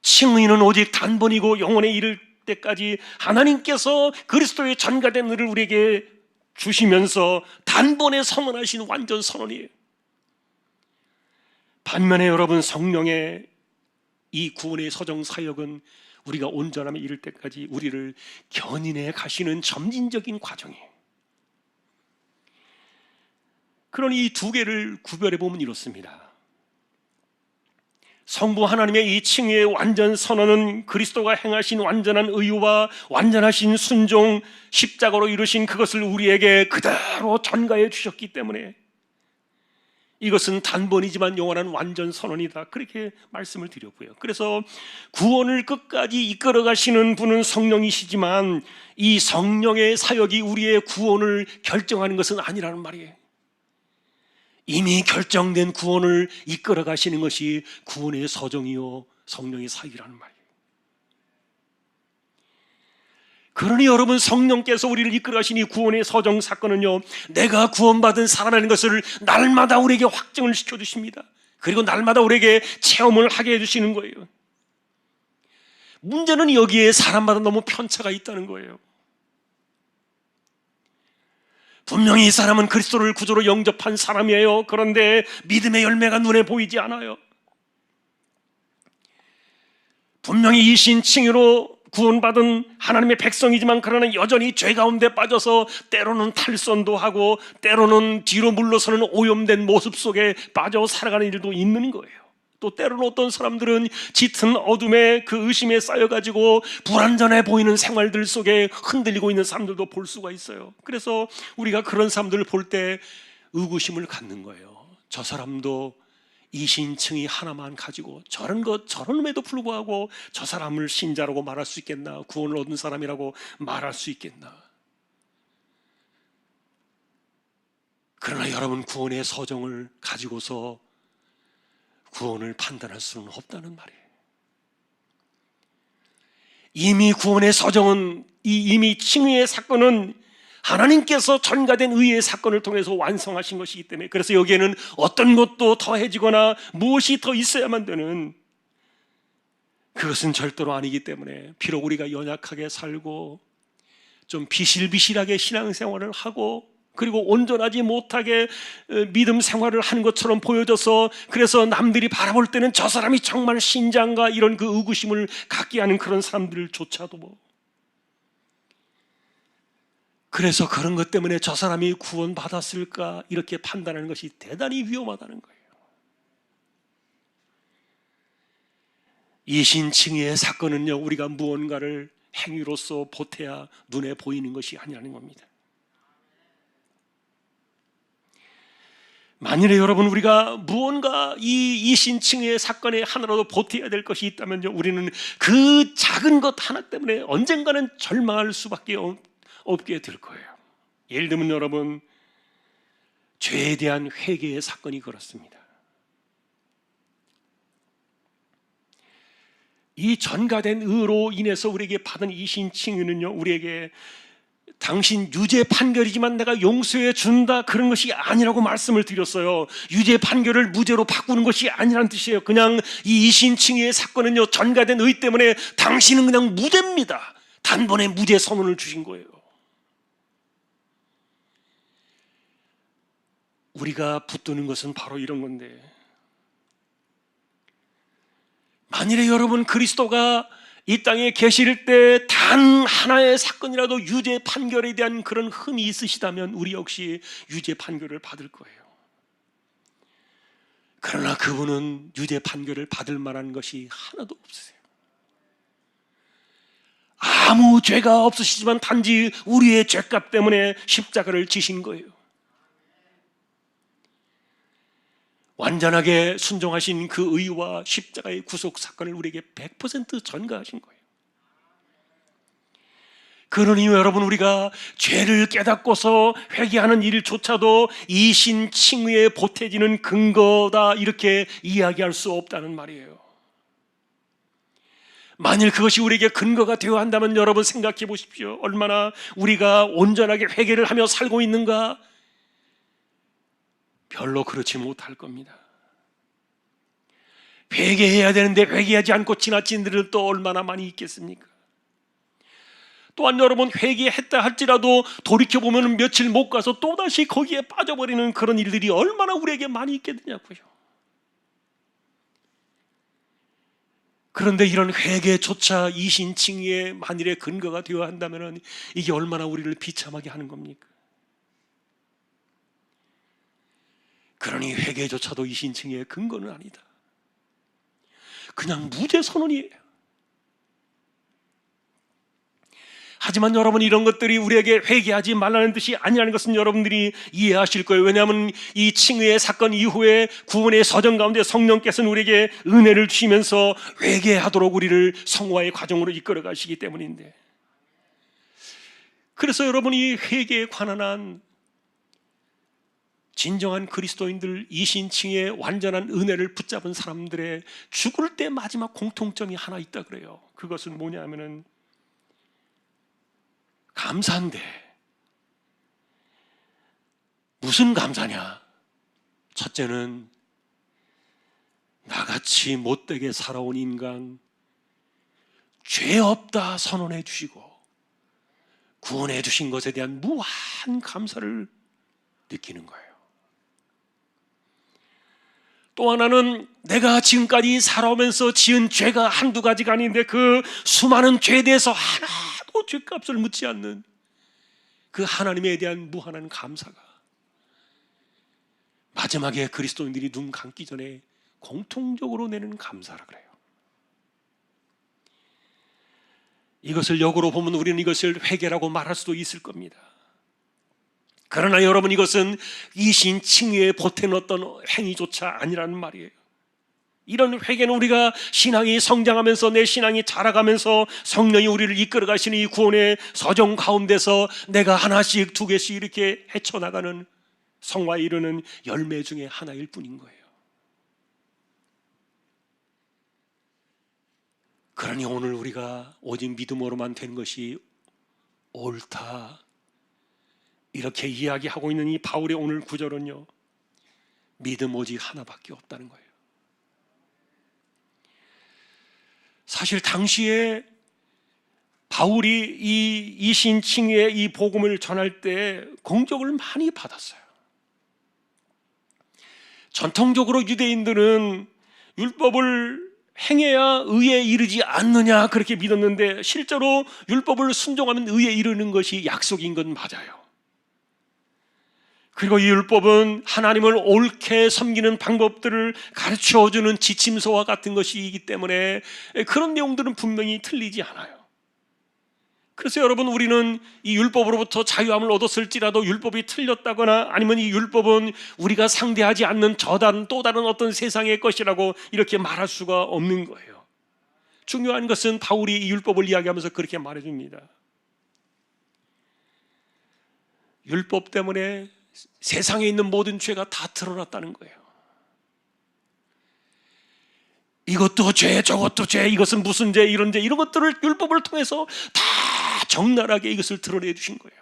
칭의는 오직 단번이고 영원에 이를 때까지 하나님께서 그리스도의 전가된 의를 우리에게 주시면서 단번에 선언하신 완전 선언이에요. 반면에 여러분, 성령의 이 구원의 서정 사역은 우리가 온전함에 이를 때까지 우리를 견인해 가시는 점진적인 과정이에요. 그러니 이 두 개를 구별해 보면 이렇습니다. 성부 하나님의 이 칭의의 완전 선언은 그리스도가 행하신 완전한 의와 완전하신 순종, 십자가로 이루신 그것을 우리에게 그대로 전가해 주셨기 때문에 이것은 단번이지만 영원한 완전 선언이다, 그렇게 말씀을 드렸고요. 그래서 구원을 끝까지 이끌어 가시는 분은 성령이시지만 이 성령의 사역이 우리의 구원을 결정하는 것은 아니라는 말이에요. 이미 결정된 구원을 이끌어 가시는 것이 구원의 서정이요 성령의 사역이라는 말이에요. 그러니 여러분, 성령께서 우리를 이끌어 가신 이 구원의 서정 사건은요, 내가 구원받은 사람이라는 것을 날마다 우리에게 확증을 시켜주십니다. 그리고 날마다 우리에게 체험을 하게 해주시는 거예요. 문제는 여기에 사람마다 너무 편차가 있다는 거예요. 분명히 이 사람은 그리스도를 구주로 영접한 사람이에요. 그런데 믿음의 열매가 눈에 보이지 않아요. 분명히 이신칭의로 구원받은 하나님의 백성이지만 그러나 여전히 죄 가운데 빠져서 때로는 탈선도 하고 때로는 뒤로 물러서는 오염된 모습 속에 빠져 살아가는 일도 있는 거예요. 또 때로는 어떤 사람들은 짙은 어둠에 그 의심에 쌓여가지고 불완전해 보이는 생활들 속에 흔들리고 있는 사람들도 볼 수가 있어요. 그래서 우리가 그런 사람들을 볼 때 의구심을 갖는 거예요. 저 사람도 이신칭의 하나만 가지고 저런음에도 불구하고 저 사람을 신자라고 말할 수 있겠나, 구원을 얻은 사람이라고 말할 수 있겠나. 그러나 여러분, 구원의 서정을 가지고서 구원을 판단할 수는 없다는 말이에요. 이미 구원의 서정은, 이미 칭의의 사건은 하나님께서 전가된 의의 사건을 통해서 완성하신 것이기 때문에, 그래서 여기에는 어떤 것도 더해지거나 무엇이 더 있어야만 되는, 그것은 절대로 아니기 때문에, 비록 우리가 연약하게 살고 좀 비실비실하게 신앙생활을 하고 그리고 온전하지 못하게 믿음 생활을 하는 것처럼 보여져서, 그래서 남들이 바라볼 때는 저 사람이 정말 신자인가 이런 그 의구심을 갖게 하는 그런 사람들조차도 그래서 그런 것 때문에 저 사람이 구원받았을까 이렇게 판단하는 것이 대단히 위험하다는 거예요. 이신칭의의 사건은요, 우리가 무언가를 행위로서 보태야 눈에 보이는 것이 아니라는 겁니다. 만일에 여러분, 우리가 무언가 이 이신칭의의 사건에 하나라도 보태야 될 것이 있다면요, 우리는 그 작은 것 하나 때문에 언젠가는 절망할 수밖에 없게 될 거예요. 예를 들면 여러분, 죄에 대한 회개의 사건이 그렇습니다. 이 전가된 의로 인해서 우리에게 받은 이신칭의는요, 우리에게 당신 유죄 판결이지만 내가 용서해 준다, 그런 것이 아니라고 말씀을 드렸어요. 유죄 판결을 무죄로 바꾸는 것이 아니라는 뜻이에요. 그냥 이 이신칭의의 사건은요, 전가된 의 때문에 당신은 그냥 무죄입니다, 단번에 무죄 선언을 주신 거예요. 우리가 붙드는 것은 바로 이런 건데, 만일에 여러분 그리스도가 이 땅에 계실 때 단 하나의 사건이라도 유죄 판결에 대한 그런 흠이 있으시다면 우리 역시 유죄 판결을 받을 거예요. 그러나 그분은 유죄 판결을 받을 만한 것이 하나도 없으세요. 아무 죄가 없으시지만 단지 우리의 죄값 때문에 십자가를 지신 거예요. 완전하게 순종하신 그 의와 십자가의 구속 사건을 우리에게 100% 전가하신 거예요. 그러니 여러분, 우리가 죄를 깨닫고서 회개하는 일조차도 이신칭의에 보태지는 근거다, 이렇게 이야기할 수 없다는 말이에요. 만일 그것이 우리에게 근거가 되어야 한다면 여러분 생각해 보십시오. 얼마나 우리가 온전하게 회개를 하며 살고 있는가? 별로 그렇지 못할 겁니다. 회개해야 되는데 회개하지 않고 지나친 일은 또 얼마나 많이 있겠습니까? 또한 여러분, 회개했다 할지라도 돌이켜보면 며칠 못 가서 또다시 거기에 빠져버리는 그런 일들이 얼마나 우리에게 많이 있겠느냐고요. 그런데 이런 회개조차 이신칭의의 만일의 근거가 되어야 한다면 이게 얼마나 우리를 비참하게 하는 겁니까? 그러니 회개조차도 이신칭의의 근거는 아니다. 그냥 무죄 선언이에요. 하지만 여러분, 이런 것들이 우리에게 회개하지 말라는 뜻이 아니라는 것은 여러분들이 이해하실 거예요. 왜냐하면 이 칭의의 사건 이후에 구원의 서정 가운데 성령께서는 우리에게 은혜를 주시면서 회개하도록 우리를 성화의 과정으로 이끌어 가시기 때문인데, 그래서 여러분이 회개에 관한 한 진정한 그리스도인들, 이신칭의 완전한 은혜를 붙잡은 사람들의 죽을 때 마지막 공통점이 하나 있다 그래요. 그것은 뭐냐면은 감사인데, 무슨 감사냐? 첫째는 나같이 못되게 살아온 인간 죄 없다 선언해 주시고 구원해 주신 것에 대한 무한 감사를 느끼는 거예요. 또 하나는 내가 지금까지 살아오면서 지은 죄가 한두 가지가 아닌데 그 수많은 죄에 대해서 하나도 죄값을 묻지 않는 그 하나님에 대한 무한한 감사가 마지막에 그리스도인들이 눈 감기 전에 공통적으로 내는 감사라 그래요. 이것을 역으로 보면 우리는 이것을 회개라고 말할 수도 있을 겁니다. 그러나 여러분, 이것은 이신칭의에 보태는 어떤 행위조차 아니라는 말이에요. 이런 회개는 우리가 신앙이 성장하면서 내 신앙이 자라가면서 성령이 우리를 이끌어 가시는 이 구원의 서정 가운데서 내가 하나씩 두 개씩 이렇게 헤쳐나가는 성화에 이르는 열매 중에 하나일 뿐인 거예요. 그러니 오늘 우리가 오직 믿음으로만 된 것이 옳다, 이렇게 이야기하고 있는 이 바울의 오늘 구절은요, 믿음 오직 하나밖에 없다는 거예요. 사실 당시에 바울이 이 이신칭의 이 복음을 전할 때 공격을 많이 받았어요. 전통적으로 유대인들은 율법을 행해야 의에 이르지 않느냐 그렇게 믿었는데, 실제로 율법을 순종하면 의에 이르는 것이 약속인 건 맞아요. 그리고 이 율법은 하나님을 옳게 섬기는 방법들을 가르쳐주는 지침서와 같은 것이기 때문에 그런 내용들은 분명히 틀리지 않아요. 그래서 여러분, 우리는 이 율법으로부터 자유함을 얻었을지라도 율법이 틀렸다거나 아니면 이 율법은 우리가 상대하지 않는 또 다른 어떤 세상의 것이라고 이렇게 말할 수가 없는 거예요. 중요한 것은 바울이 이 율법을 이야기하면서 그렇게 말해줍니다. 율법 때문에 세상에 있는 모든 죄가 다 드러났다는 거예요. 이것도 죄, 저것도 죄, 이것은 무슨 죄, 이런 죄, 이런 것들을 율법을 통해서 다 적나라하게 이것을 드러내 주신 거예요.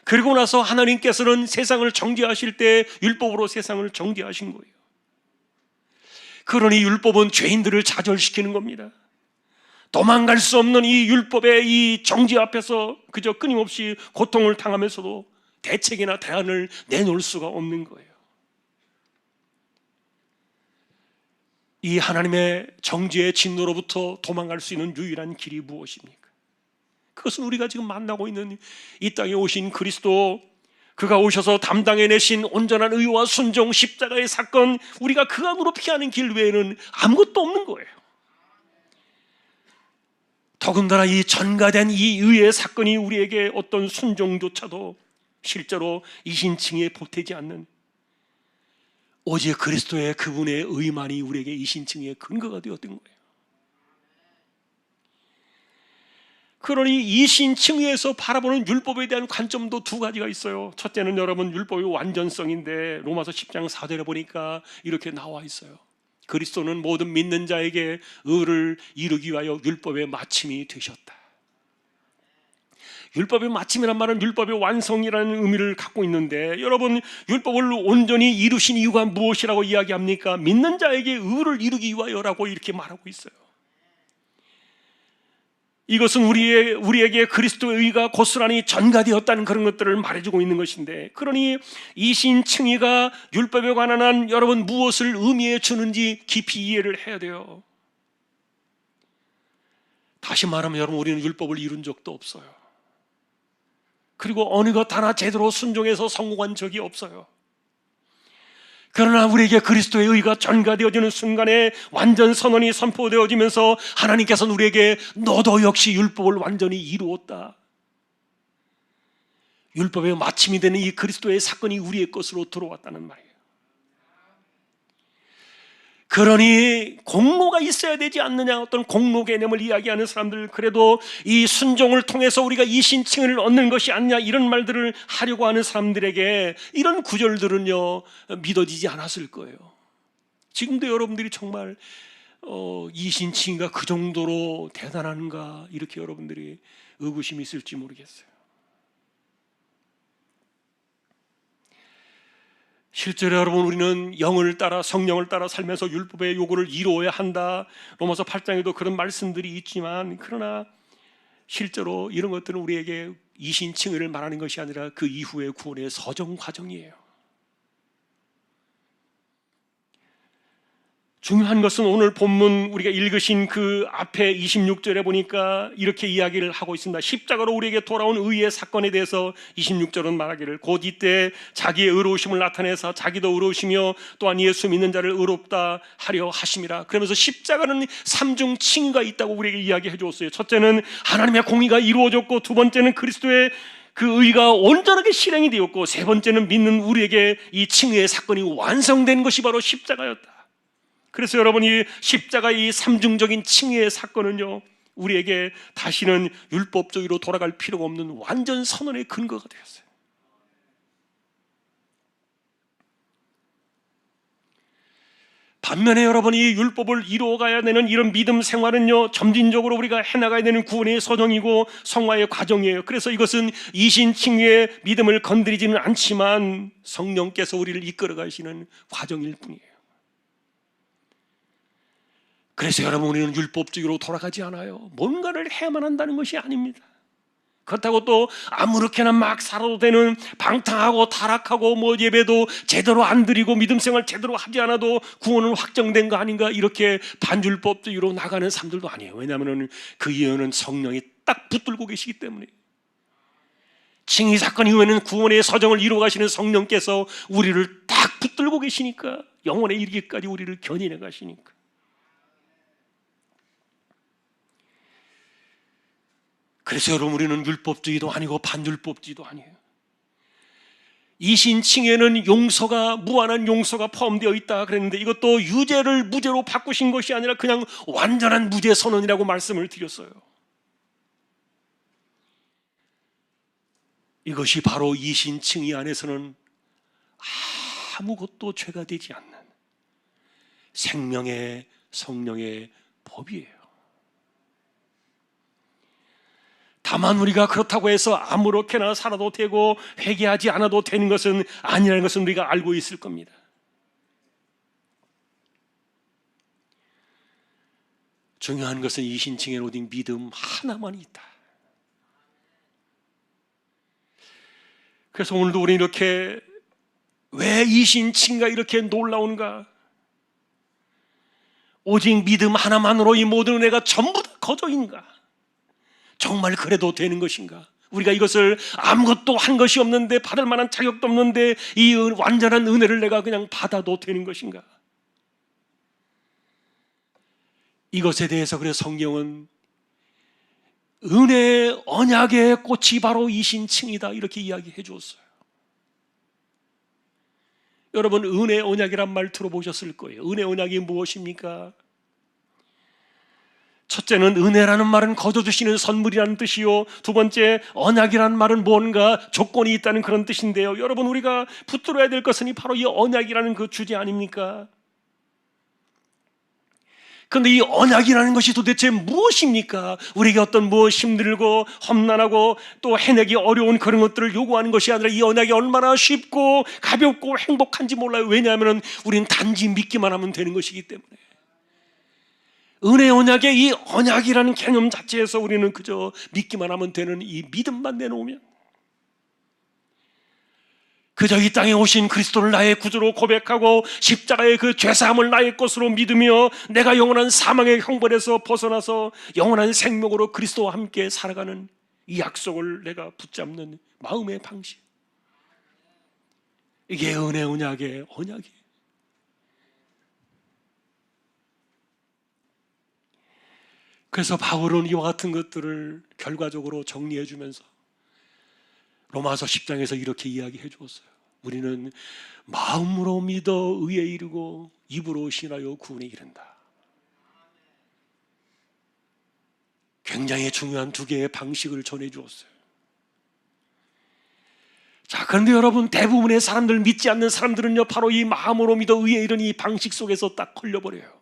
그리고 나서 하나님께서는 세상을 정죄하실 때 율법으로 세상을 정죄하신 거예요. 그러니 율법은 죄인들을 좌절시키는 겁니다. 도망갈 수 없는 이 율법의 이 정죄 앞에서 그저 끊임없이 고통을 당하면서도 대책이나 대안을 내놓을 수가 없는 거예요. 이 하나님의 정죄의 진노로부터 도망갈 수 있는 유일한 길이 무엇입니까? 그것은 우리가 지금 만나고 있는 이 땅에 오신 그리스도, 그가 오셔서 담당해내신 온전한 의와 순종, 십자가의 사건, 우리가 그 안으로 피하는 길 외에는 아무것도 없는 거예요. 더군다나 이 전가된 이 의의 사건이 우리에게 어떤 순종조차도 실제로 이신칭에 보태지 않는, 오직 그리스도의 그분의 의만이 우리에게 이신칭의 근거가 되었던 거예요. 그러니 이신칭에서 바라보는 율법에 대한 관점도 두 가지가 있어요. 첫째는 여러분, 율법의 완전성인데 로마서 10장 4절에 보니까 이렇게 나와 있어요. 그리스도는 모든 믿는 자에게 의를 이루기 위하여 율법의 마침이 되셨다. 율법의 마침이란 말은 율법의 완성이라는 의미를 갖고 있는데, 여러분, 율법을 온전히 이루신 이유가 무엇이라고 이야기합니까? 믿는 자에게 의를 이루기 위하여라고 이렇게 말하고 있어요. 이것은 우리에게 그리스도의 의가 고스란히 전가되었다는 그런 것들을 말해주고 있는 것인데, 그러니 이신칭의가 율법에 관한 한 여러분 무엇을 의미해 주는지 깊이 이해를 해야 돼요. 다시 말하면 여러분, 우리는 율법을 이룬 적도 없어요. 그리고 어느 것 하나 제대로 순종해서 성공한 적이 없어요. 그러나 우리에게 그리스도의 의가 전가되어지는 순간에 완전 선언이 선포되어지면서 하나님께서는 우리에게 너도 역시 율법을 완전히 이루었다, 율법의 마침이 되는 이 그리스도의 사건이 우리의 것으로 들어왔다는 말이에요. 그러니 공로가 있어야 되지 않느냐, 어떤 공로 개념을 이야기하는 사람들, 그래도 이 순종을 통해서 우리가 이신칭을 얻는 것이 아니냐, 이런 말들을 하려고 하는 사람들에게 이런 구절들은요 믿어지지 않았을 거예요. 지금도 여러분들이 정말 이신칭이가 그 정도로 대단한가, 이렇게 여러분들이 의구심이 있을지 모르겠어요. 실제로 여러분, 우리는 영을 따라, 성령을 따라 살면서 율법의 요구를 이루어야 한다, 로마서 8장에도 그런 말씀들이 있지만, 그러나 실제로 이런 것들은 우리에게 이신칭의를 말하는 것이 아니라 그 이후의 구원의 서정 과정이에요. 중요한 것은 오늘 본문 우리가 읽으신 그 앞에 26절에 보니까 이렇게 이야기를 하고 있습니다. 십자가로 우리에게 돌아온 의의 사건에 대해서 26절은 말하기를, 곧 이때 자기의 의로우심을 나타내서 자기도 의로우시며 또한 예수 믿는 자를 의롭다 하려 하심이라. 그러면서 십자가는 삼중 칭의가 있다고 우리에게 이야기해 주었어요. 첫째는 하나님의 공의가 이루어졌고, 두 번째는 그리스도의 그 의가 온전하게 실행이 되었고, 세 번째는 믿는 우리에게 이 칭의의 사건이 완성된 것이 바로 십자가였다. 그래서 여러분이 십자가의 이 삼중적인 칭의의 사건은요, 우리에게 다시는 율법주의로 돌아갈 필요가 없는 완전 선언의 근거가 되었어요. 반면에 여러분, 이 율법을 이루어가야 되는 이런 믿음 생활은요, 점진적으로 우리가 해나가야 되는 구원의 소정이고 성화의 과정이에요. 그래서 이것은 이신칭의의 믿음을 건드리지는 않지만 성령께서 우리를 이끌어 가시는 과정일 뿐이에요. 그래서 여러분, 우리는 율법주의로 돌아가지 않아요. 뭔가를 해야만 한다는 것이 아닙니다. 그렇다고 또 아무렇게나 막 살아도 되는, 방탕하고 타락하고 뭐 예배도 제대로 안 드리고 믿음 생활 제대로 하지 않아도 구원은 확정된 거 아닌가, 이렇게 반율법주의로 나가는 사람들도 아니에요. 왜냐하면 그 이유는 성령이 딱 붙들고 계시기 때문에. 칭의 사건 이후에는 구원의 서정을 이루어 가시는 성령께서 우리를 딱 붙들고 계시니까, 영원에 이르기까지 우리를 견인해 가시니까. 그래서 여러분, 우리는 율법주의도 아니고 반율법주의도 아니에요. 이신칭에는 용서가, 무한한 용서가 포함되어 있다 그랬는데, 이것도 유죄를 무죄로 바꾸신 것이 아니라 그냥 완전한 무죄 선언이라고 말씀을 드렸어요. 이것이 바로 이신칭의 안에서는 아무것도 죄가 되지 않는 생명의 성령의 법이에요. 다만 우리가 그렇다고 해서 아무렇게나 살아도 되고 회개하지 않아도 되는 것은 아니라는 것은 우리가 알고 있을 겁니다. 중요한 것은 이신칭에 오직 믿음 하나만이 있다. 그래서 오늘도 우리는 이렇게, 왜 이신칭가 이렇게 놀라운가? 오직 믿음 하나만으로 이 모든 은혜가 전부 다 거저인가? 정말 그래도 되는 것인가? 우리가 이것을 아무것도 한 것이 없는데, 받을 만한 자격도 없는데 이 완전한 은혜를 내가 그냥 받아도 되는 것인가? 이것에 대해서 그래서 성경은 은혜의 언약의 꽃이 바로 이신칭이다, 이렇게 이야기해 주었어요. 여러분, 은혜의 언약이란 말 들어보셨을 거예요. 은혜의 언약이 무엇입니까? 첫째는 은혜라는 말은 거둬주시는 선물이라는 뜻이요, 두 번째 언약이라는 말은 뭔가 조건이 있다는 그런 뜻인데요. 여러분, 우리가 붙들어야 될 것은 바로 이 언약이라는 그 주제 아닙니까? 그런데 이 언약이라는 것이 도대체 무엇입니까? 우리에게 어떤 힘들고 험난하고 또 해내기 어려운 그런 것들을 요구하는 것이 아니라, 이 언약이 얼마나 쉽고 가볍고 행복한지 몰라요. 왜냐하면 우리는 단지 믿기만 하면 되는 것이기 때문에. 은혜 언약의 이 언약이라는 개념 자체에서 우리는 그저 믿기만 하면 되는 이 믿음만 내놓으면, 그저 이 땅에 오신 그리스도를 나의 구주로 고백하고 십자가의 그 죄사함을 나의 것으로 믿으며 내가 영원한 사망의 형벌에서 벗어나서 영원한 생명으로 그리스도와 함께 살아가는 이 약속을 내가 붙잡는 마음의 방식, 이게 은혜 언약의 언약이에요. 그래서 바울은 이와 같은 것들을 결과적으로 정리해 주면서 로마서 10장에서 이렇게 이야기해 주었어요. 우리는 마음으로 믿어 의에 이르고 입으로 신하여 구원에 이른다. 굉장히 중요한 두 개의 방식을 전해 주었어요. 자, 그런데 여러분, 대부분의 사람들, 믿지 않는 사람들은요, 바로 이 마음으로 믿어 의에 이르는 이 방식 속에서 딱 걸려버려요.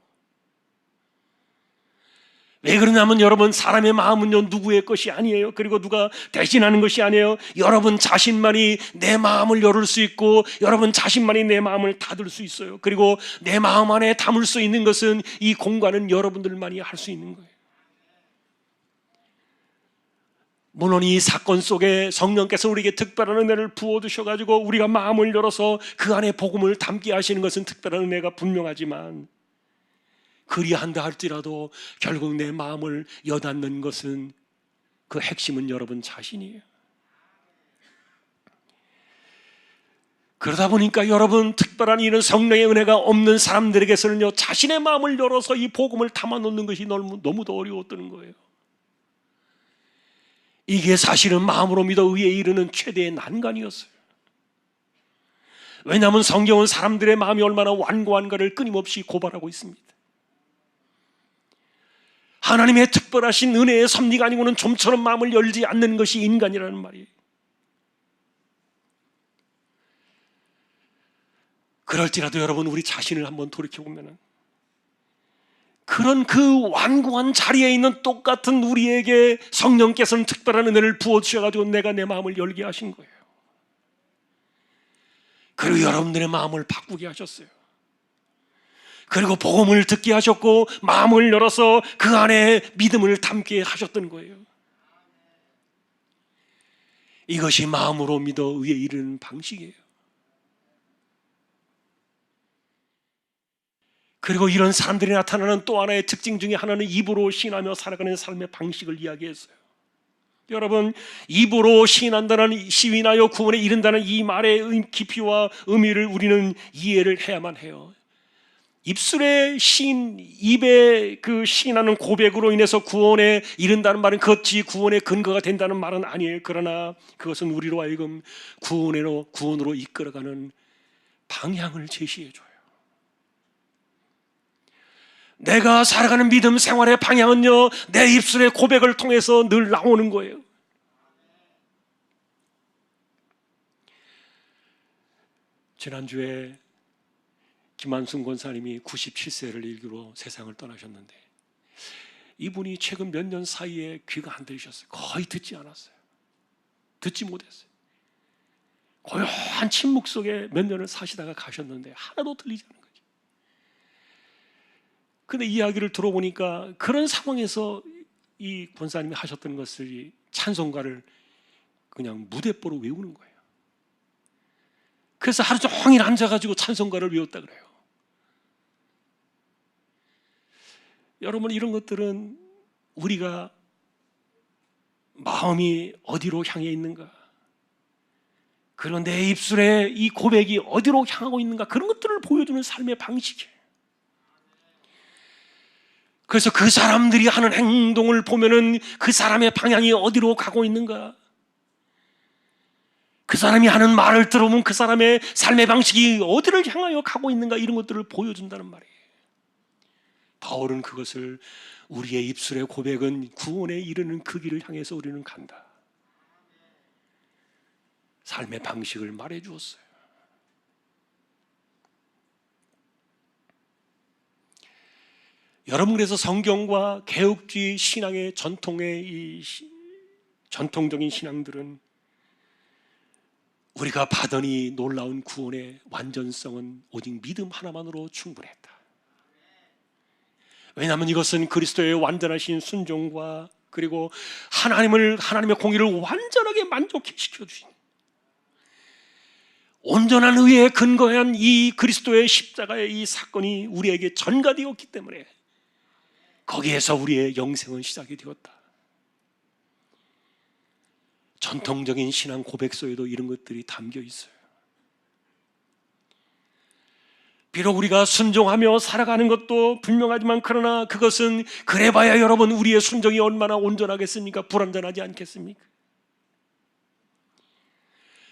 왜 그러냐면, 여러분, 사람의 마음은요 누구의 것이 아니에요. 그리고 누가 대신하는 것이 아니에요. 여러분 자신만이 내 마음을 열을 수 있고, 여러분 자신만이 내 마음을 닫을 수 있어요. 그리고 내 마음 안에 담을 수 있는 것은, 이 공간은 여러분들만이 할 수 있는 거예요. 물론 이 사건 속에 성령께서 우리에게 특별한 은혜를 부어주셔가지고 우리가 마음을 열어서 그 안에 복음을 담게 하시는 것은 특별한 은혜가 분명하지만, 그리한다 할지라도 결국 내 마음을 여닫는 것은, 그 핵심은 여러분 자신이에요. 그러다 보니까 여러분, 특별한 이런 성령의 은혜가 없는 사람들에게서는요, 자신의 마음을 열어서 이 복음을 담아놓는 것이 너무도 어려웠던 거예요. 이게 사실은 마음으로 믿어 의에 이르는 최대의 난관이었어요. 왜냐하면 성경은 사람들의 마음이 얼마나 완고한가를 끊임없이 고발하고 있습니다. 하나님의 특별하신 은혜의 섭리가 아니고는 좀처럼 마음을 열지 않는 것이 인간이라는 말이에요. 그럴지라도 여러분, 우리 자신을 한번 돌이켜보면 그런 그 완고한 자리에 있는 똑같은 우리에게 성령께서는 특별한 은혜를 부어주셔가지고 내가 내 마음을 열게 하신 거예요. 그리고 여러분들의 마음을 바꾸게 하셨어요. 그리고 복음을 듣게 하셨고 마음을 열어서 그 안에 믿음을 담게 하셨던 거예요. 이것이 마음으로 믿어 의에 이르는 방식이에요. 그리고 이런 사람들이 나타나는 또 하나의 특징 중에 하나는 입으로 시인하며 살아가는 삶의 방식을 이야기했어요. 여러분, 입으로 시인한다는, 시인하여 구원에 이른다는 이 말의 깊이와 의미를 우리는 이해를 해야만 해요. 입술의 시인, 입에 그 시인하는 고백으로 인해서 구원에 이른다는 말은 그것이 구원의 근거가 된다는 말은 아니에요. 그러나 그것은 우리로 하여금 구원으로 이끌어가는 방향을 제시해줘요. 내가 살아가는 믿음 생활의 방향은요, 내 입술의 고백을 통해서 늘 나오는 거예요. 지난주에 김한순 권사님이 97세를 일기로 세상을 떠나셨는데, 이분이 최근 몇 년 사이에 귀가 안 들리셨어요. 거의 듣지 않았어요. 듣지 못했어요. 고요한 침묵 속에 몇 년을 사시다가 가셨는데 하나도 들리지 않는 거죠. 근데 이야기를 들어보니까 그런 상황에서 이 권사님이 하셨던 것을, 찬송가를 그냥 무대뽀로 외우는 거예요. 그래서 하루 종일 앉아가지고 찬송가를 외웠다 그래요. 여러분, 이런 것들은 우리가 마음이 어디로 향해 있는가, 그리고 내 입술에 이 고백이 어디로 향하고 있는가, 그런 것들을 보여주는 삶의 방식이에요. 그래서 그 사람들이 하는 행동을 보면은 그 사람의 방향이 어디로 가고 있는가, 그 사람이 하는 말을 들어보면 그 사람의 삶의 방식이 어디를 향하여 가고 있는가, 이런 것들을 보여준다는 말이에요. 바울은 그것을, 우리의 입술의 고백은 구원에 이르는 그 길을 향해서 우리는 간다, 삶의 방식을 말해 주었어요. 여러분, 그래서 성경과 개혁주의 신앙의 전통적인 신앙들은 우리가 받으니 놀라운 구원의 완전성은 오직 믿음 하나만으로 충분했다. 왜냐하면 이것은 그리스도의 완전하신 순종과 그리고 하나님의 공의를 완전하게 만족시켜 주신 온전한 의에 근거한 이 그리스도의 십자가의 이 사건이 우리에게 전가되었기 때문에 거기에서 우리의 영생은 시작이 되었다. 전통적인 신앙 고백서에도 이런 것들이 담겨 있어요. 비록 우리가 순종하며 살아가는 것도 분명하지만, 그러나 그것은 그래봐야 여러분, 우리의 순종이 얼마나 온전하겠습니까? 불완전하지 않겠습니까?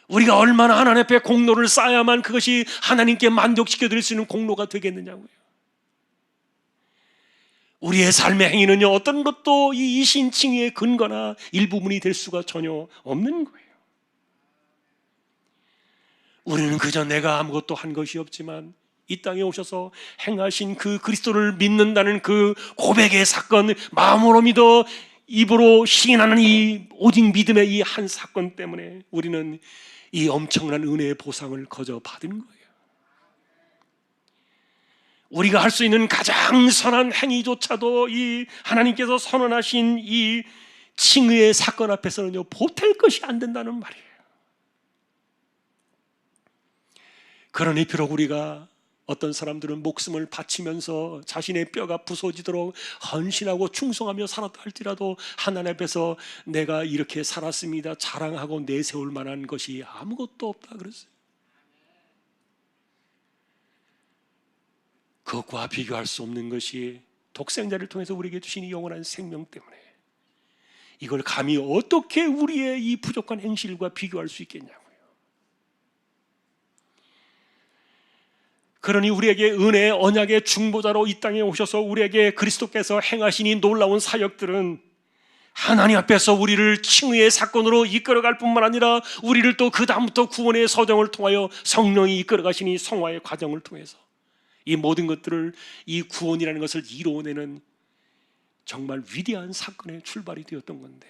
우리가 얼마나 하나님 앞에 공로를 쌓아야만 그것이 하나님께 만족시켜 드릴 수 있는 공로가 되겠느냐고요. 우리의 삶의 행위는요, 어떤 것도 이 이신칭의의 근거나 일부분이 될 수가 전혀 없는 거예요. 우리는 그저 내가 아무것도 한 것이 없지만 이 땅에 오셔서 행하신 그 그리스도를 믿는다는 그 고백의 사건, 마음으로 믿어 입으로 시인하는 이 오직 믿음의 이 한 사건 때문에 우리는 이 엄청난 은혜의 보상을 거저 받은 거예요. 우리가 할 수 있는 가장 선한 행위조차도 이 하나님께서 선언하신 이 칭의의 사건 앞에서는요, 보탤 것이 안 된다는 말이에요. 그러니 비록 우리가, 어떤 사람들은 목숨을 바치면서 자신의 뼈가 부서지도록 헌신하고 충성하며 살았다 할지라도 하나님 앞에서 내가 이렇게 살았습니다 자랑하고 내세울 만한 것이 아무것도 없다 그랬어요. 그것과 비교할 수 없는 것이 독생자를 통해서 우리에게 주신 이 영원한 생명 때문에, 이걸 감히 어떻게 우리의 이 부족한 행실과 비교할 수 있겠냐고요. 그러니 우리에게 은혜의 언약의 중보자로 이 땅에 오셔서 우리에게 그리스도께서 행하신 이 놀라운 사역들은 하나님 앞에서 우리를 칭의의 사건으로 이끌어갈 뿐만 아니라 우리를 또 그 다음부터 구원의 서정을 통하여 성령이 이끌어가신 이 성화의 과정을 통해서 이 모든 것들을, 이 구원이라는 것을 이루어내는 정말 위대한 사건의 출발이 되었던 건데,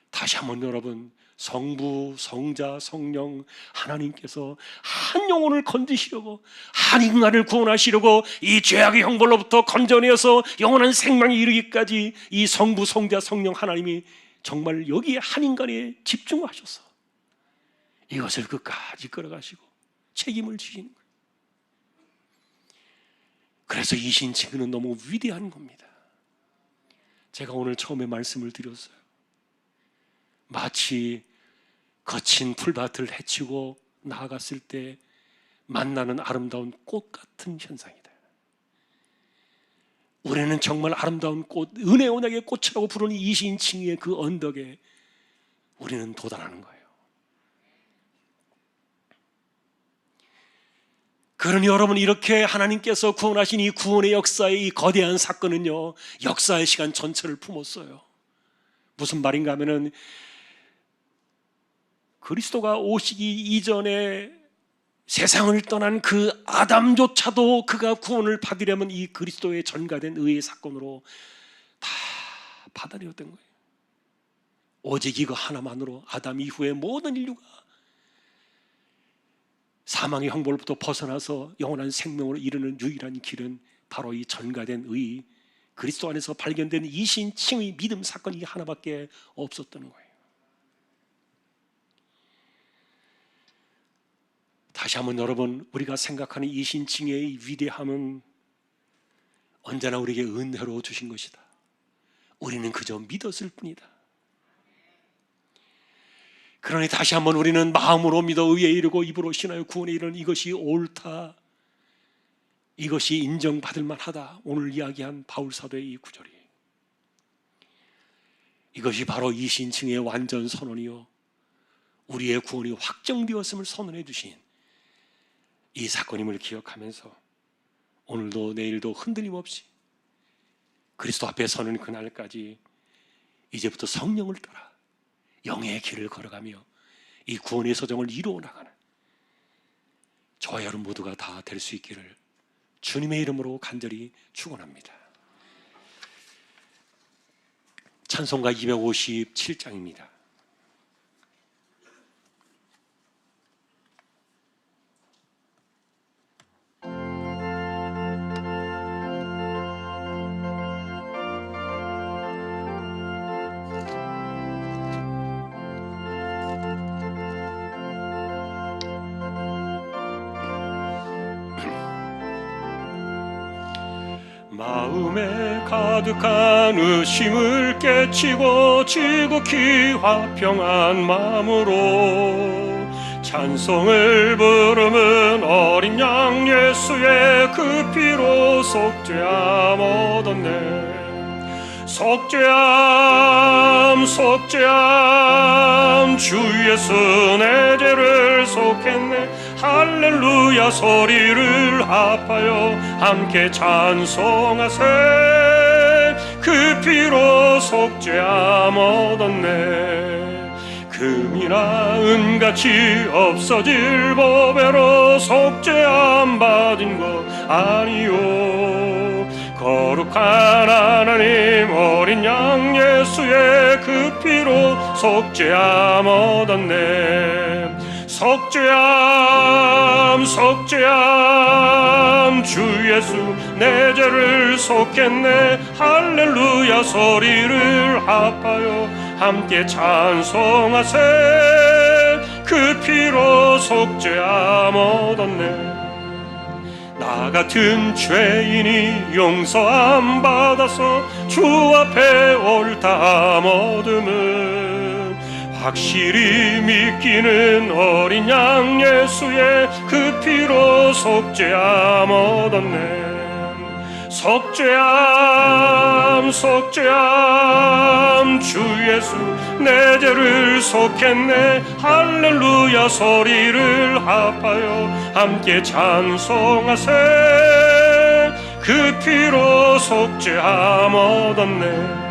다시 한번 여러분, 성부, 성자, 성령 하나님께서 한 영혼을 건지시려고, 한 인간을 구원하시려고 이 죄악의 형벌로부터 건져내어서 영원한 생명에 이르기까지 이 성부, 성자, 성령 하나님이 정말 여기에 한 인간에 집중하셔서 이것을 끝까지 끌어가시고 책임을 지시는 거예요. 그래서 이 신칭은 너무 위대한 겁니다. 제가 오늘 처음에 말씀을 드렸어요. 마치 거친 풀밭을 헤치고 나아갔을 때 만나는 아름다운 꽃 같은 현상이다. 우리는 정말 아름다운 꽃, 은혜 언약의 꽃이라고 부르는 이신칭의 그 언덕에 우리는 도달하는 거예요. 그러니 여러분, 이렇게 하나님께서 구원하신 이 구원의 역사의 이 거대한 사건은요, 역사의 시간 전체를 품었어요. 무슨 말인가 하면은, 그리스도가 오시기 이전에 세상을 떠난 그 아담조차도 그가 구원을 받으려면 이 그리스도의 전가된 의의 사건으로 다 받아들였던 거예요. 오직 이거 하나만으로 아담 이후에 모든 인류가 사망의 형벌로부터 벗어나서 영원한 생명으로 이르는 유일한 길은 바로 이 전가된 의, 그리스도 안에서 발견된 이신칭의 믿음 사건이 하나밖에 없었던 거예요. 다시 한번 여러분, 우리가 생각하는 이신칭의 위대함은 언제나 우리에게 은혜로 주신 것이다. 우리는 그저 믿었을 뿐이다. 그러니 다시 한번 우리는 마음으로 믿어 의에 이르고 입으로 신하여 구원에 이르는 이것이 옳다, 이것이 인정받을 만하다. 오늘 이야기한 바울사도의 이 구절이, 이것이 바로 이신칭의 완전 선언이요, 우리의 구원이 확정되었음을 선언해 주신 이 사건임을 기억하면서 오늘도 내일도 흔들림 없이 그리스도 앞에 서는 그날까지 이제부터 성령을 따라 영의 길을 걸어가며 이 구원의 소정을 이루어 나가는 저와 여러분 모두가 다 될 수 있기를 주님의 이름으로 간절히 축원합니다. 찬송가 257장입니다. 마음에 가득한 의심을 깨치고 지극히 화평한 마음으로 찬송을 부르는 어린 양 예수의 그 피로 속죄함 얻었네. 속죄함 속죄함 주 예수 내 죄를 속했네. 할렐루야 소리를 합하여 함께 찬송하세. 그 피로 속죄함 얻었네. 금이나 은같이 없어질 보배로 속죄함 받은 것 아니요. 거룩한 하나님 어린 양 예수의 그 피로 속죄함 얻었네. 속죄함 속죄함 주 예수 내 죄를 속했네. 할렐루야 소리를 합하여 함께 찬송하세. 그 피로 속죄함 얻었네. 나 같은 죄인이 용서함 받아서 주 앞에 옳다함 얻음은 확실히 믿기는 어린 양 예수의 그 피로 속죄함 얻었네. 속죄함 속죄함 주 예수 내 죄를 속했네. 할렐루야 소리를 합하여 함께 찬송하세. 그 피로 속죄함 얻었네.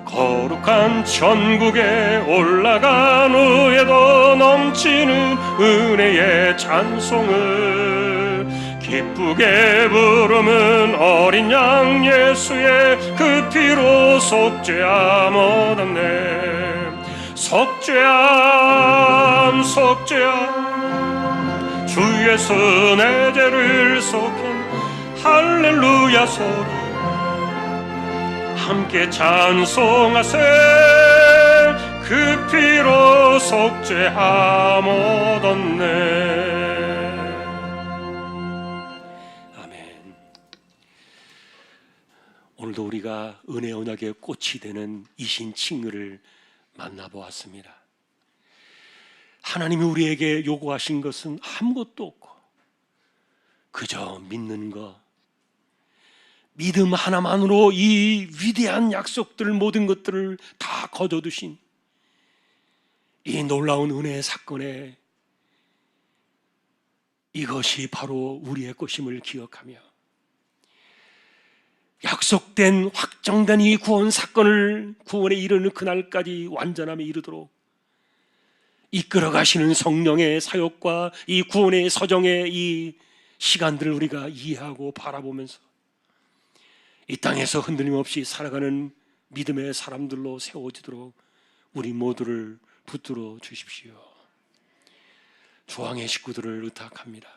거룩한 천국에 올라간 후에도 넘치는 은혜의 찬송을 기쁘게 부르는 어린 양 예수의 그 피로 속죄함 얻었네. 속죄함 속죄함 주 예수 내 죄를 속했네. 할렐루야 소리 함께 찬송하세. 그 피로 속죄함 얻었네. 오늘도 우리가 은혜 언약의 꽃이 되는 이신칭의를 만나보았습니다. 하나님이 우리에게 요구하신 것은 아무것도 없고 그저 믿는 것, 믿음 하나만으로 이 위대한 약속들 모든 것들을 다 거둬두신 이 놀라운 은혜의 사건에 이것이 바로 우리의 것임을 기억하며 약속된 확정된 이 구원 사건을 구원에 이르는 그날까지 완전함에 이르도록 이끌어 가시는 성령의 사역과 이 구원의 서정의 이 시간들을 우리가 이해하고 바라보면서 이 땅에서 흔들림 없이 살아가는 믿음의 사람들로 세워지도록 우리 모두를 붙들어 주십시오. 조항의 식구들을 의탁합니다.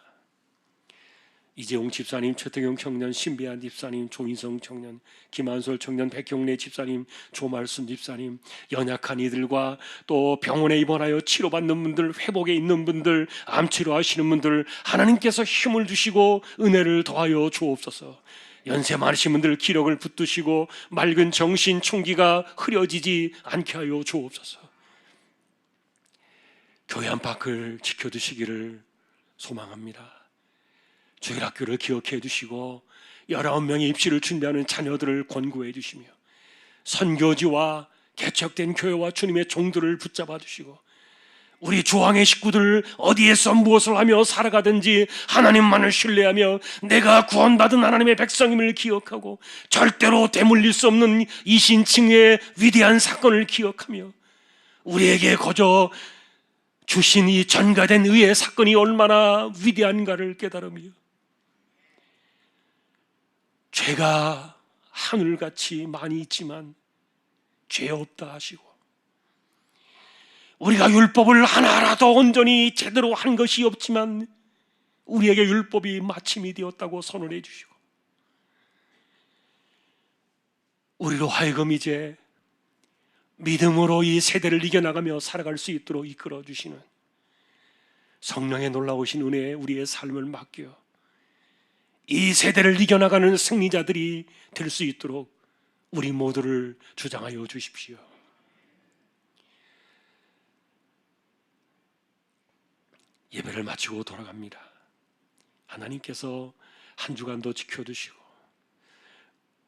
이재용 집사님, 최태경 청년, 신비한 집사님, 조인성 청년, 김한솔 청년, 백경래 집사님, 조말순 집사님, 연약한 이들과 또 병원에 입원하여 치료받는 분들, 회복에 있는 분들, 암 치료하시는 분들 하나님께서 힘을 주시고 은혜를 더하여 주옵소서. 연세 많으신 분들 기력을 붙드시고 맑은 정신 총기가 흐려지지 않게 하여 주옵소서. 교회 안팎을 지켜주시기를 소망합니다. 주일학교를 기억해 주시고 19명의 입시를 준비하는 자녀들을 권고해 주시며 선교지와 개척된 교회와 주님의 종들을 붙잡아 주시고 우리 조항의 식구들 어디에서 무엇을 하며 살아가든지 하나님만을 신뢰하며 내가 구원받은 하나님의 백성임을 기억하고 절대로 되물릴 수 없는 이신칭의 위대한 사건을 기억하며 우리에게 거저 주신 이 전가된 의의 사건이 얼마나 위대한가를 깨달으며 죄가 하늘같이 많이 있지만 죄 없다 하시고 우리가 율법을 하나라도 온전히 제대로 한 것이 없지만 우리에게 율법이 마침이 되었다고 선언해 주시고 우리로 하여금 이제 믿음으로 이 세대를 이겨나가며 살아갈 수 있도록 이끌어 주시는 성령의 놀라우신 은혜에 우리의 삶을 맡겨 이 세대를 이겨나가는 승리자들이 될 수 있도록 우리 모두를 주장하여 주십시오. 예배를 마치고 돌아갑니다. 하나님께서 한 주간도 지켜주시고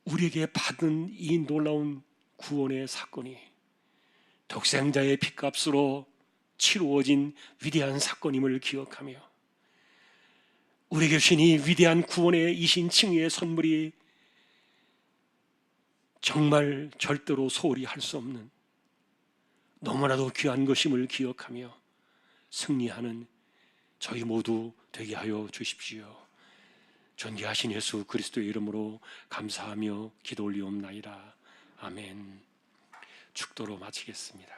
우리에게 받은 이 놀라운 구원의 사건이 독생자의 핏값으로 치루어진 위대한 사건임을 기억하며 우리에게 주신 이 위대한 구원의 이신칭의의 선물이 정말 절대로 소홀히 할 수 없는 너무나도 귀한 것임을 기억하며 승리하는 저희 모두 되게 하여 주십시오. 존귀하신 예수 그리스도의 이름으로 감사하며 기도 올리옵나이다. 아멘. 축도로 마치겠습니다.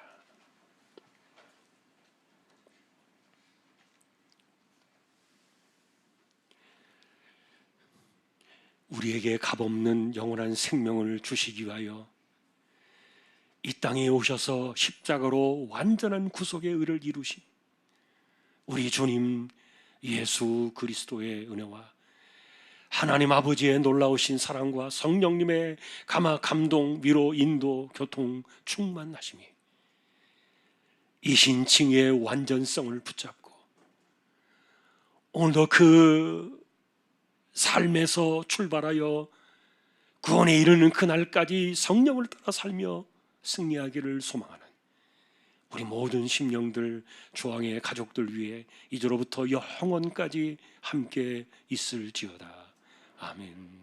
우리에게 값없는 영원한 생명을 주시기 위하여 이 땅에 오셔서 십자가로 완전한 구속의 의를 이루신 우리 주님 예수 그리스도의 은혜와 하나님 아버지의 놀라우신 사랑과 성령님의 감동, 위로, 인도, 교통, 충만하심이 이신칭의 완전성을 붙잡고 오늘도 그 삶에서 출발하여 구원에 이르는 그날까지 성령을 따라 살며 승리하기를 소망하는 우리 모든 심령들 조항의 가족들 위해 이제로부터 영원까지 함께 있을지어다. 아멘.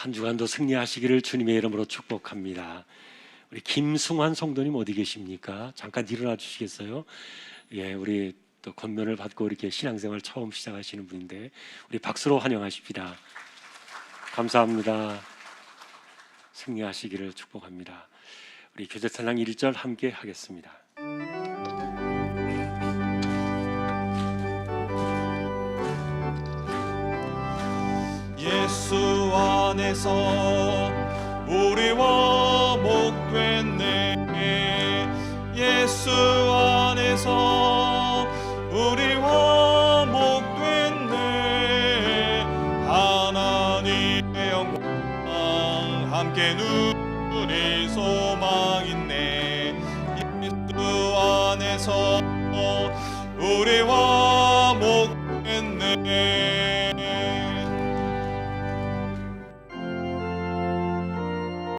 한 주간도 승리하시기를 주님의 이름으로 축복합니다. 우리 김승환 성도님 어디 계십니까? 잠깐 일어나 주시겠어요? 예, 우리 또 권면을 받고 이렇게 신앙생활 처음 시작하시는 분인데 우리 박수로 환영하십니다. 감사합니다. 승리하시기를 축복합니다. 우리 교제찬양 1절 함께 하겠습니다. 예수 안에서 우리와 목됐네. 예수 안에서 우리와 목됐네. 하나님의 영광 함께 누리 소망 있네. 예수 안에서 우리와